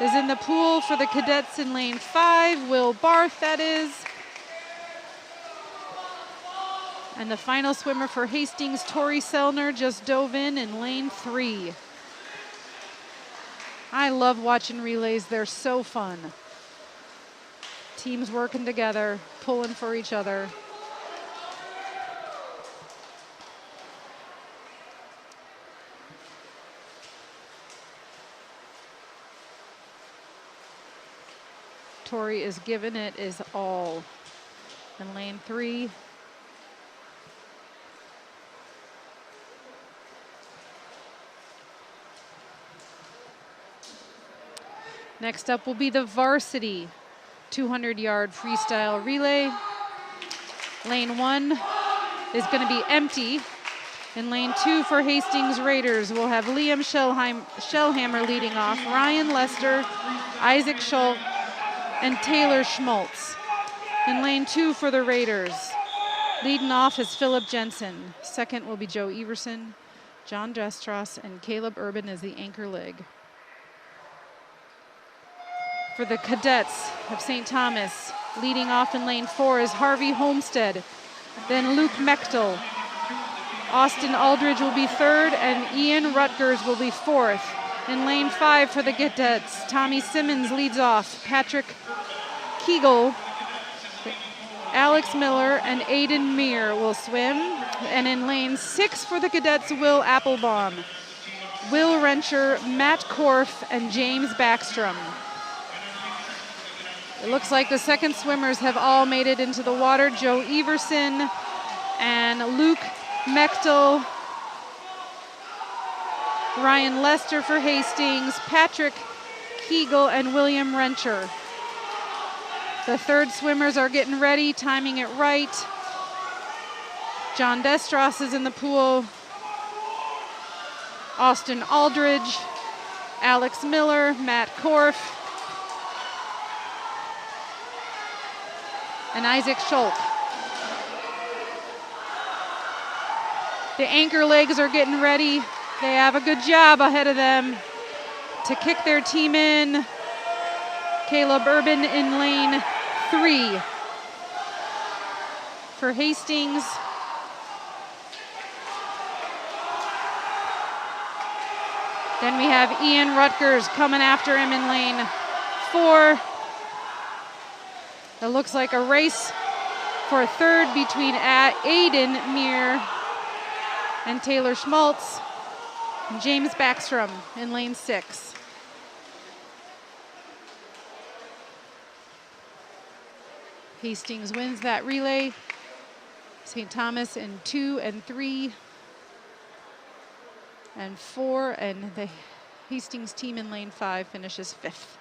is in the pool for the cadets in lane 5. Will Barth, that is. And the final swimmer for Hastings, Tori Selner, just dove in lane 3. I love watching relays. They're so fun. Teams working together, pulling for each other. Tori is giving it his all in lane 3. Next up will be the Varsity 200-yard freestyle relay. Lane 1 is going to be empty. In lane 2 for Hastings Raiders, we'll have Liam Shellhammer leading off, Ryan Lester, Isaac Schultz, and Taylor Schmaltz. In lane 2 for the Raiders, leading off is Philip Jensen. Second will be Joe Everson, John Destros, and Caleb Urban as the anchor leg. For the cadets of St. Thomas, leading off in lane 4 is Harvey Homestead, then Luke Mechtel. Austin Aldridge will be 3rd, and Ian Rutgers will be 4th. In lane 5 for the cadets, Tommy Simmons leads off. Patrick Kegel, Alex Miller, and Aiden Meir will swim. And in lane 6 for the cadets, Will Applebaum, Will Rencher, Matt Korf, and James Backstrom. It looks like the second swimmers have all made it into the water. Joe Everson and Luke Mechtel, Ryan Lester for Hastings, Patrick Kegel, and William Rencher. The third swimmers are getting ready, timing it right. John Destros is in the pool. Austin Aldridge, Alex Miller, Matt Korf, and Isaac Schultz. The anchor legs are getting ready. They have a good job ahead of them to kick their team in. Caleb Urban in lane 3 for Hastings. Then we have Ian Rutgers coming after him in lane 4. It looks like a race for third between Aiden Muir and Taylor Schmaltz. And James Backstrom in lane 6. Hastings wins that relay. St. Thomas in 2 and 3 and 4, and the Hastings team in lane 5 finishes 5th.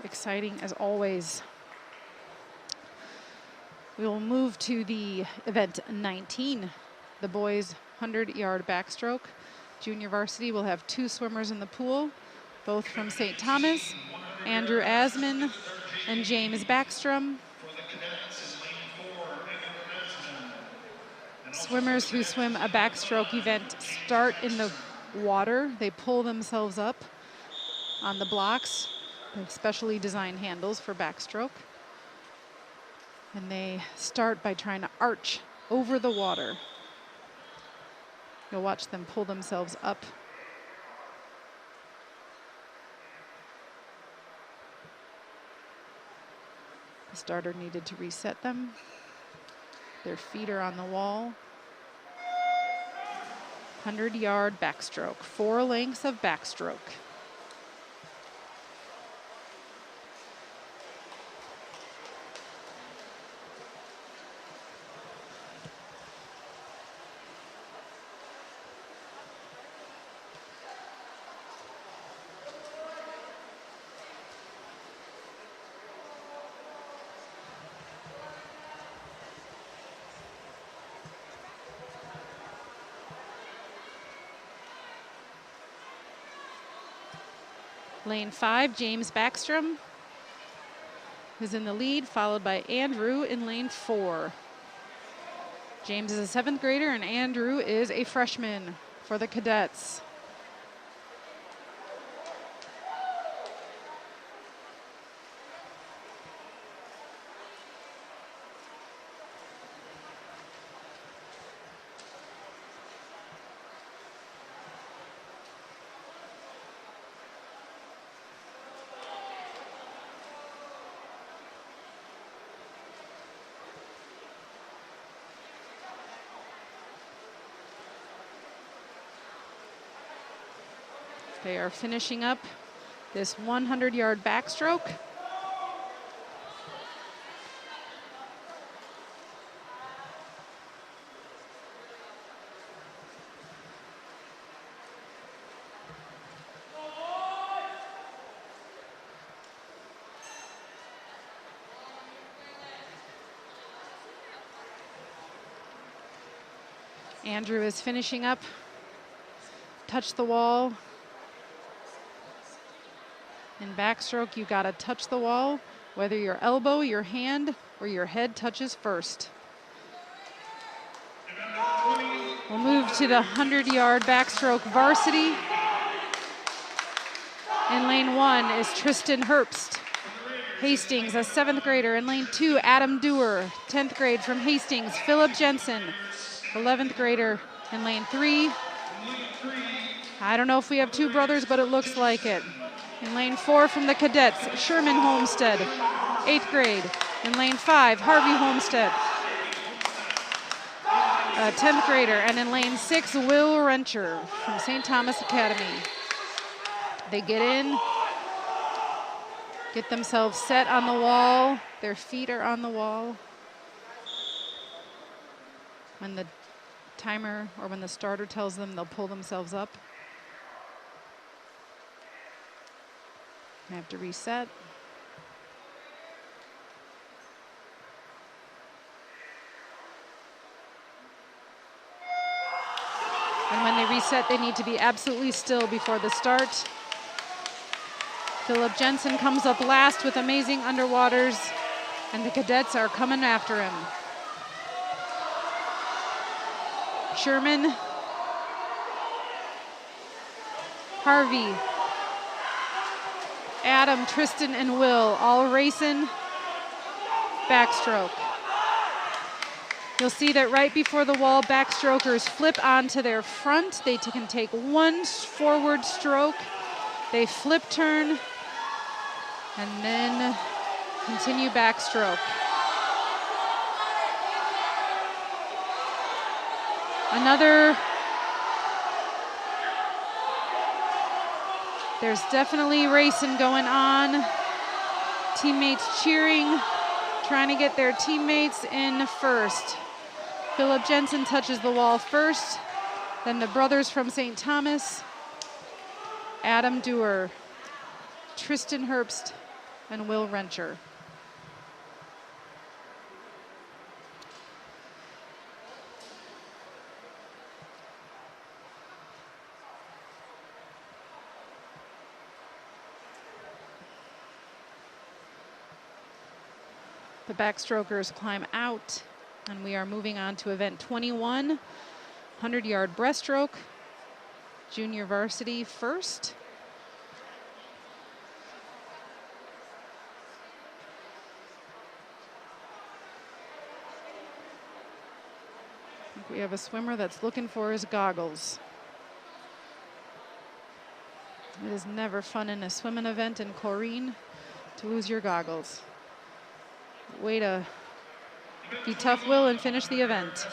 Exciting as always. We will move to the event 19, the boys 100-yard backstroke. Junior varsity will have 2 swimmers in the pool, both from St. Thomas, Andrew Asman and James Backstrom. Swimmers who swim a backstroke event start in the water. They pull themselves up on the blocks, specially designed handles for backstroke. And they start by trying to arch over the water. You'll watch them pull themselves up. The starter needed to reset them. Their feet are on the wall. 100-yard backstroke, 4 lengths of backstroke. Lane 5, James Backstrom is in the lead, followed by Andrew in lane 4. James is a 7th grader and Andrew is a freshman for the cadets. They are finishing up this 100-yard backstroke. Andrew is finishing up. Touch the wall. In backstroke, you gotta touch the wall, whether your elbow, your hand, or your head touches first. We'll move to the 100-yard backstroke varsity. In lane 1 is Tristan Herbst, Hastings, a 7th grader. In lane 2, Adam Dewar, 10th grade from Hastings. Philip Jensen, 11th grader. In lane 3, I don't know if we have 2 brothers, but it looks like it. In lane 4 from the cadets, Sherman Homestead, 8th grade. In lane 5, Harvey Homestead, a 10th grader. And in lane 6, Will Rencher from St. Thomas Academy. They get in, get themselves set on the wall. Their feet are on the wall. When the timer or when the starter tells them, they'll pull themselves up. I have to reset. And when they reset, they need to be absolutely still before the start. Philip Jensen comes up last with amazing underwaters, and the cadets are coming after him. Sherman, Harvey, Adam, Tristan, and Will all racing backstroke. You'll see that right before the wall, backstrokers flip onto their front. They can take one forward stroke. They flip turn and then continue backstroke. There's definitely racing going on. Teammates cheering, trying to get their teammates in first. Philip Jensen touches the wall first, then the brothers from St. Thomas, Adam Dewar, Tristan Herbst, and Will Rencher. The backstrokers climb out, and we are moving on to event 21, 100-yard breaststroke, junior varsity first. I think we have a swimmer that's looking for his goggles. It is never fun in a swimming event in Corrine to lose your goggles. Way to be tough, Will, and finish the event.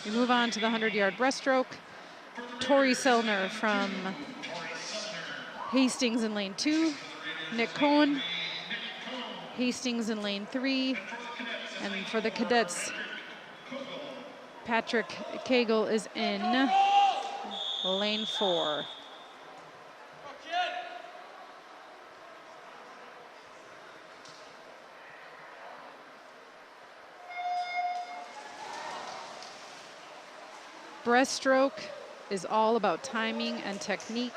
We move on to the 100-yard breaststroke. Tori Selner from Hastings in lane 2. Nick Cohen, Hastings in lane 3. And for the cadets, Patrick Cagle is in lane 4. Breaststroke is all about timing and technique.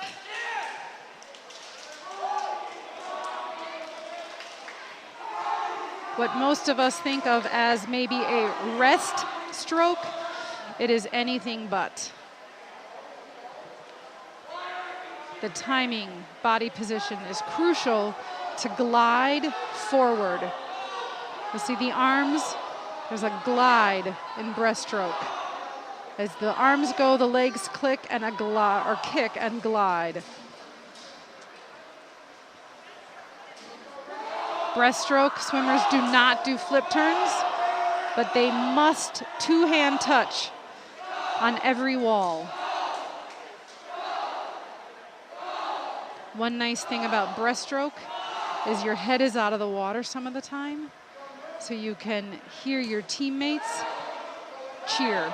What most of us think of as maybe a rest stroke, it is anything but. The timing, body position is crucial to glide forward. You'll see the arms, there's a glide in breaststroke. As the arms go, the legs click and kick and glide. Breaststroke, swimmers do not do flip turns, but they must two-hand touch on every wall. One nice thing about breaststroke is your head is out of the water some of the time, so you can hear your teammates cheer.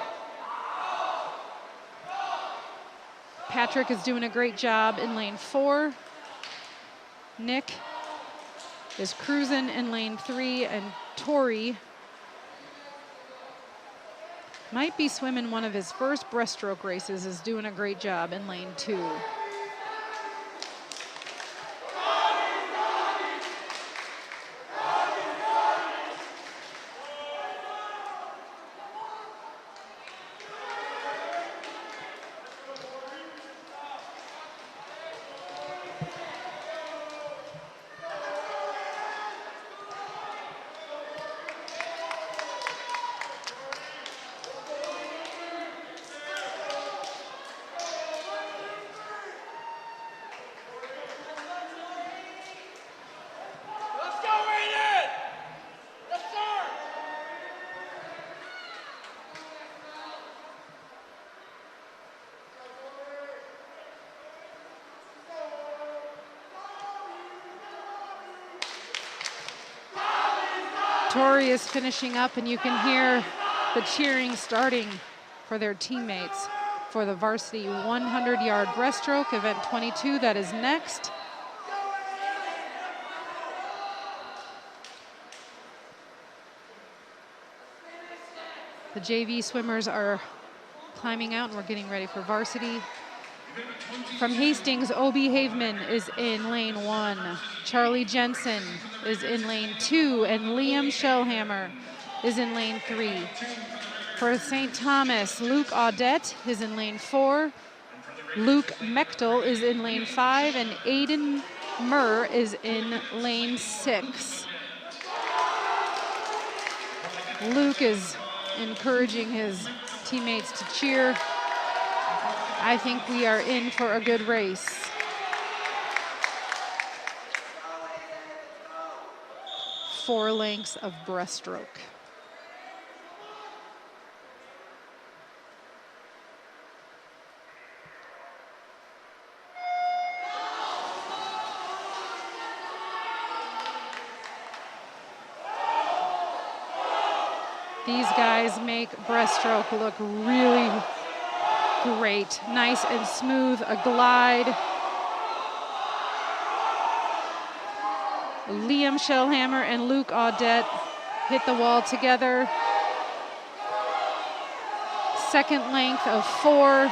Patrick is doing a great job in lane 4. Nick is cruising in lane 3, and Tori might be swimming one of his first breaststroke races, is doing a great job in lane 2. Tori is finishing up, and you can hear the cheering starting for their teammates for the varsity 100-yard breaststroke, event 22, that is next. The JV swimmers are climbing out, and we're getting ready for varsity. From Hastings, Obi Haveman is in lane 1. Charlie Jensen is in lane 2, and Liam Shellhammer is in lane 3. For St. Thomas, Luke Audette is in lane 4. Luke Mechtel is in lane 5, and Aiden Murr is in lane 6. Luke is encouraging his teammates to cheer. I think we are in for a good race. Four lengths of breaststroke. These guys make breaststroke look really great. Nice and smooth, a glide. Liam Shellhammer and Luke Audette hit the wall together. Second length of 4.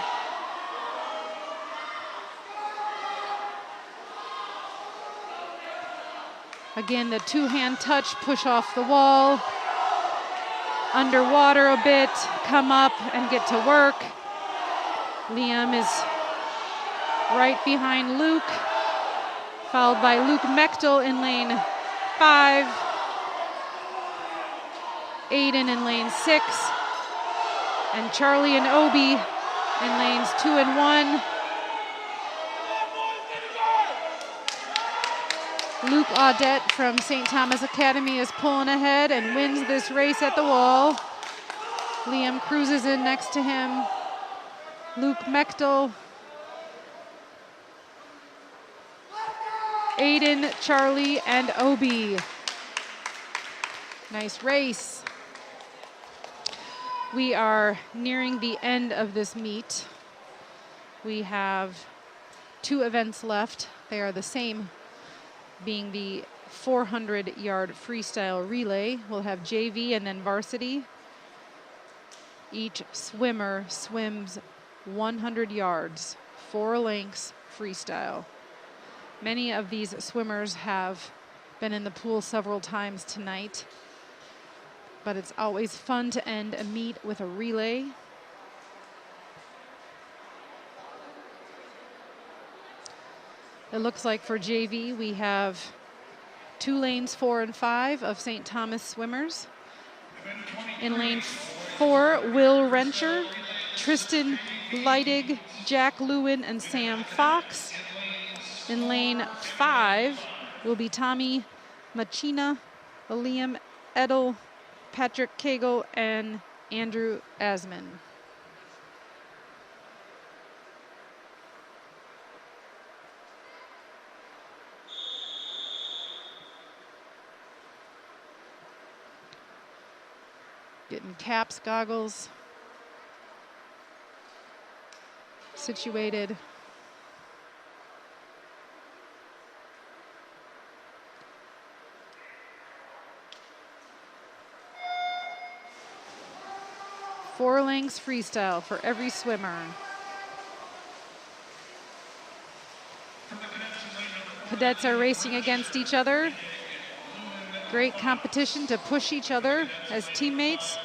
Again, the two-hand touch, push off the wall. Underwater a bit, come up and get to work. Liam is right behind Luke, followed by Luke Mechtel in lane 5. Aiden in lane 6. And Charlie and Obi in lanes 2 and 1. Luke Audette from St. Thomas Academy is pulling ahead and wins this race at the wall. Liam cruises in next to him. Luke Mechtel. Aiden, Charlie, and Obi. Nice race. We are nearing the end of this meet. We have 2 events left. They are the same, being the 400-yard freestyle relay. We'll have JV and then varsity. Each swimmer swims 100 yards, 4 lengths freestyle. Many of these swimmers have been in the pool several times tonight, but it's always fun to end a meet with a relay. It looks like for JV we have 2 lanes 4 and 5 of St. Thomas swimmers. In lane 4, Will Rencher, Tristan Leidig, Jack Lewin, and Sam Fox. In lane 5 will be Tommy Machina, Liam Edel, Patrick Cagle, and Andrew Asman. Getting caps, goggles situated. Four lengths freestyle for every swimmer. Cadets are racing against each other. Great competition to push each other as teammates.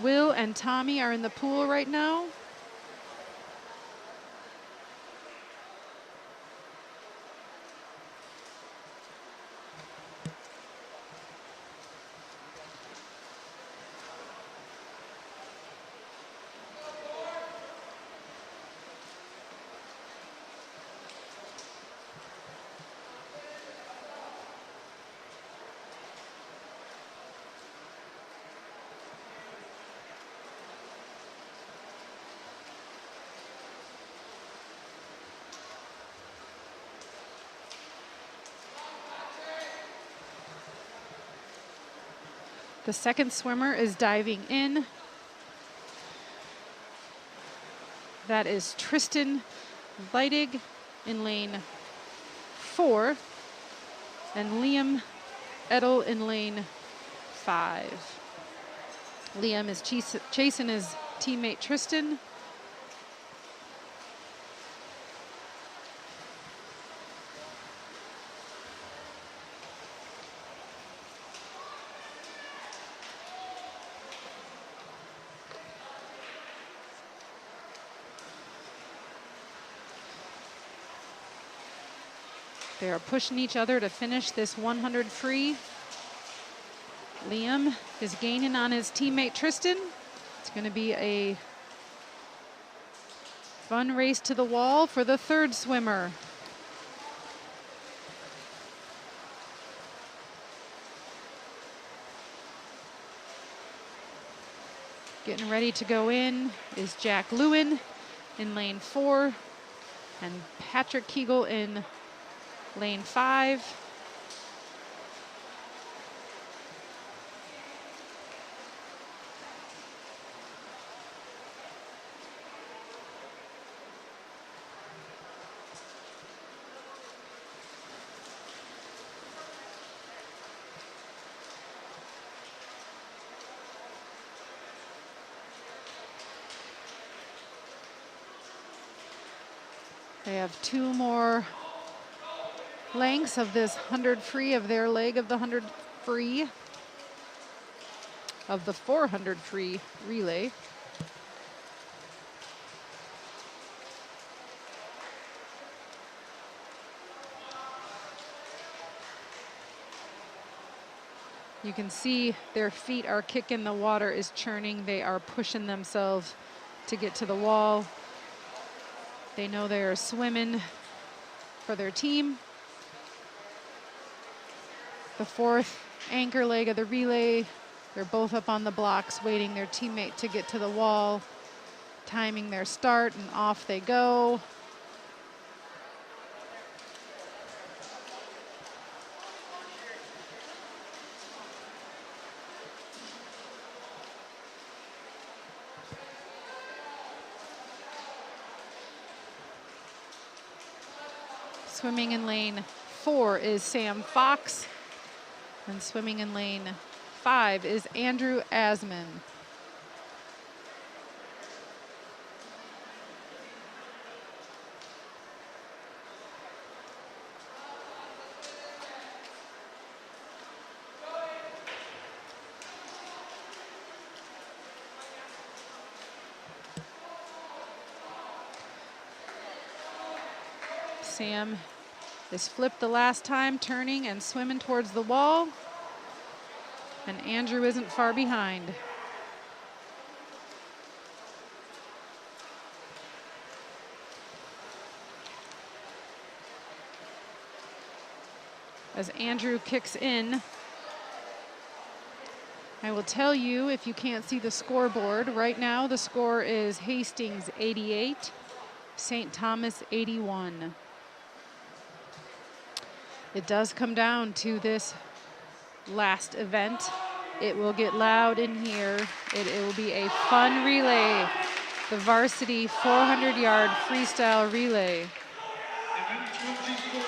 Will and Tommy are in the pool right now. The second swimmer is diving in. That is Tristan Leidig in lane 4 and Liam Edel in lane 5. Liam is chasing his teammate Tristan. They are pushing each other to finish this 100 free. Liam is gaining on his teammate Tristan. It's going to be a fun race to the wall for the third swimmer. Getting ready to go in is Jack Lewin in lane 4 and Patrick Kegel in lane 5. They have 2 more lengths of this 100 free of their leg of the 100 free of the 400 free relay. You can see their feet are kicking, the water is churning. They are pushing themselves to get to the wall. They know they are swimming for their team. The 4th anchor leg of the relay, they're both up on the blocks waiting their teammate to get to the wall, timing their start, and off they go. Swimming in lane 4 is Sam Fox, and swimming in lane 5 is Andrew Asman. Sam is flipped the last time, turning and swimming towards the wall. And Andrew isn't far behind. As Andrew kicks in, I will tell you, if you can't see the scoreboard, right now the score is Hastings 88, St. Thomas 81. It does come down to this last event. It will get loud in here. It will be a fun relay. The Varsity 400-yard freestyle relay.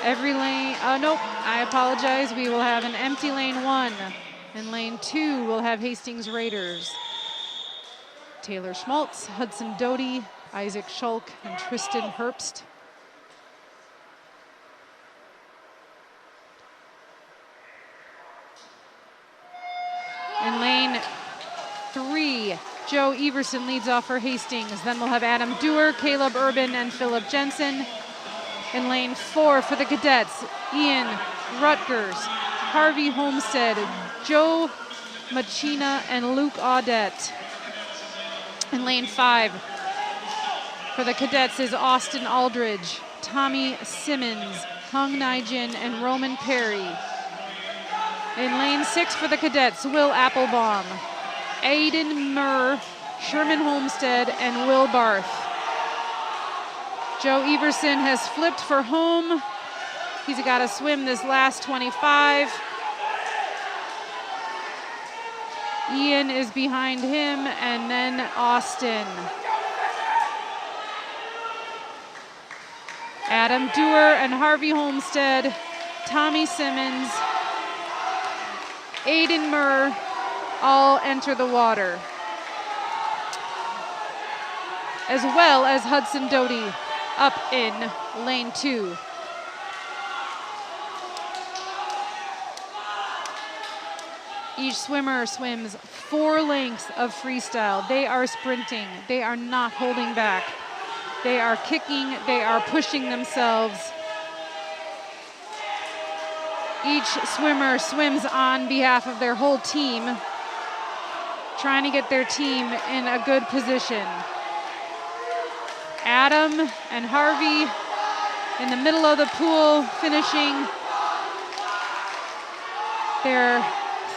Every lane, nope, I apologize. We will have an empty lane 1. In lane 2, we'll have Hastings Raiders. Taylor Schmaltz, Hudson Doty, Isaac Schulk, and Tristan Herbst. In lane 3, Joe Everson leads off for Hastings. Then we'll have Adam Dewar, Caleb Urban, and Philip Jensen. In lane 4 for the cadets, Ian Rutgers, Harvey Homestead, Joe Machina, and Luke Audette. In lane 5 for the cadets is Austin Aldridge, Tommy Simmons, Hung Nijin, and Roman Perry. In lane 6 for the cadets, Will Applebaum, Aiden Murr, Sherman Homestead, and Will Barth. Joe Everson has flipped for home. He's got to swim this last 25. Ian is behind him, and then Austin. Adam Dewar and Harvey Homestead, Tommy Simmons, Aiden Murr, all enter the water, as well as Hudson Doty up in lane 2. Each swimmer swims 4 lengths of freestyle. They are sprinting. They are not holding back. They are kicking. They are pushing themselves. Each swimmer swims on behalf of their whole team, trying to get their team in a good position. Adam and Harvey in the middle of the pool, finishing. Their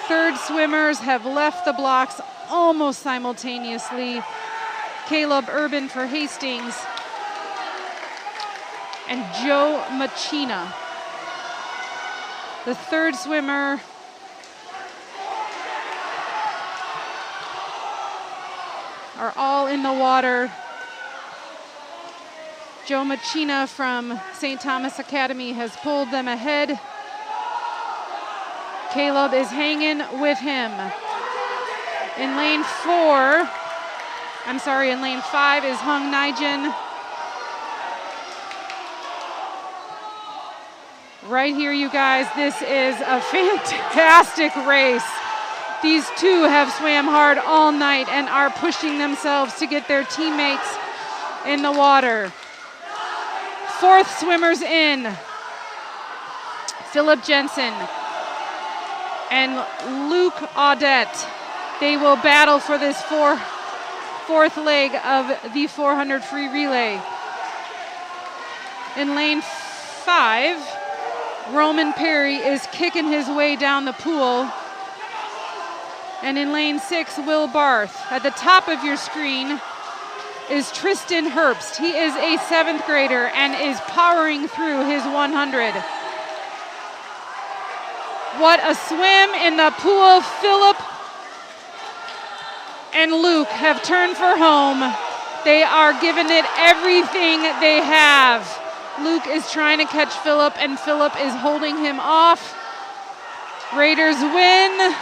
third swimmers have left the blocks almost simultaneously. Caleb Urban for Hastings and Joe Machina. The third swimmer are all in the water. Joe Machina from St. Thomas Academy has pulled them ahead. Caleb is hanging with him. In lane 5 is Hung Nijin. Right here, you guys, this is a fantastic race. These two have swam hard all night and are pushing themselves to get their teammates in the water. Fourth swimmers in, Philip Jensen and Luke Audette. They will battle for this fourth leg of the 400 free relay. In lane 5, Roman Perry is kicking his way down the pool. And in lane 6, Will Barth. At the top of your screen is Tristan Herbst. He is a 7th grader and is powering through his 100. What a swim in the pool. Philip and Luke have turned for home. They are giving it everything they have. Luke is trying to catch Philip, and Philip is holding him off. Raiders win.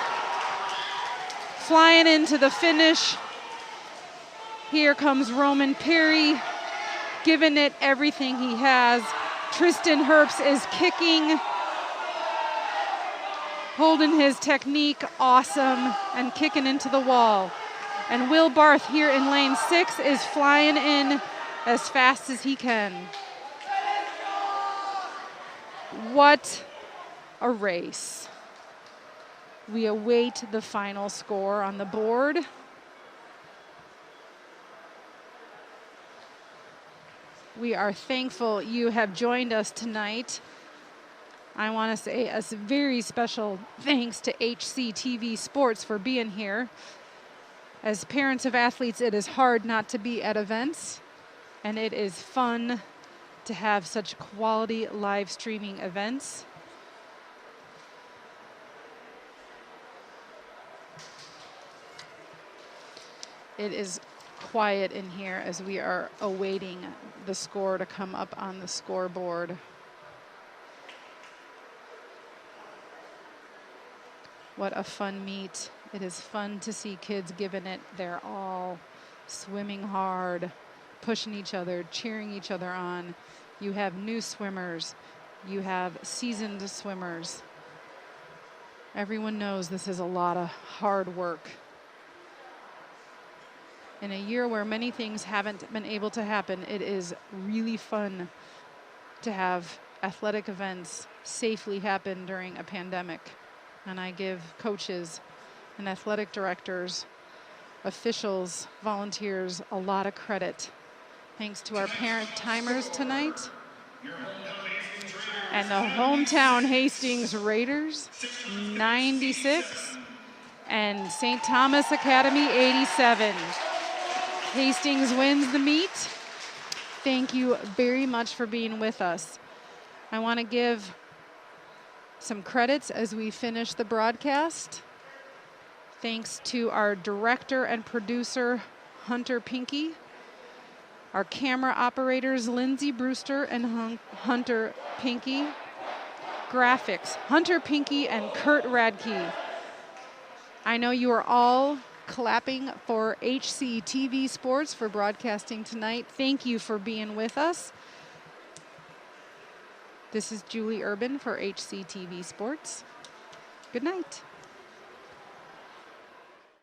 Flying into the finish. Here comes Roman Perry, giving it everything he has. Tristan Herbst is kicking, holding his technique awesome, and kicking into the wall. And Will Barth here in lane 6 is flying in as fast as he can. What a race. We await the final score on the board. We are thankful you have joined us tonight. I want to say a very special thanks to HCTV Sports for being here. As parents of athletes, it is hard not to be at events, and it is fun to have such quality live streaming events. It is quiet in here as we are awaiting the score to come up on the scoreboard. What a fun meet. It is fun to see kids giving it their all, swimming hard, pushing each other, cheering each other on. You have new swimmers. You have seasoned swimmers. Everyone knows this is a lot of hard work. In a year where many things haven't been able to happen, it is really fun to have athletic events safely happen during a pandemic. And I give coaches and athletic directors, officials, volunteers a lot of credit. Thanks to our parent timers tonight. And the hometown Hastings Raiders, 96, and St. Thomas Academy, 87. Hastings wins the meet. Thank you very much for being with us. I want to give some credits as we finish the broadcast. Thanks to our director and producer, Hunter Pinkey. Our camera operators, Lindsay Brewster and Hunter Pinkey. Graphics, Hunter Pinkey and Kurt Radke. I know you are all clapping for HCTV Sports for broadcasting tonight. Thank you for being with us. This is Julie Urban for HCTV Sports. Good night.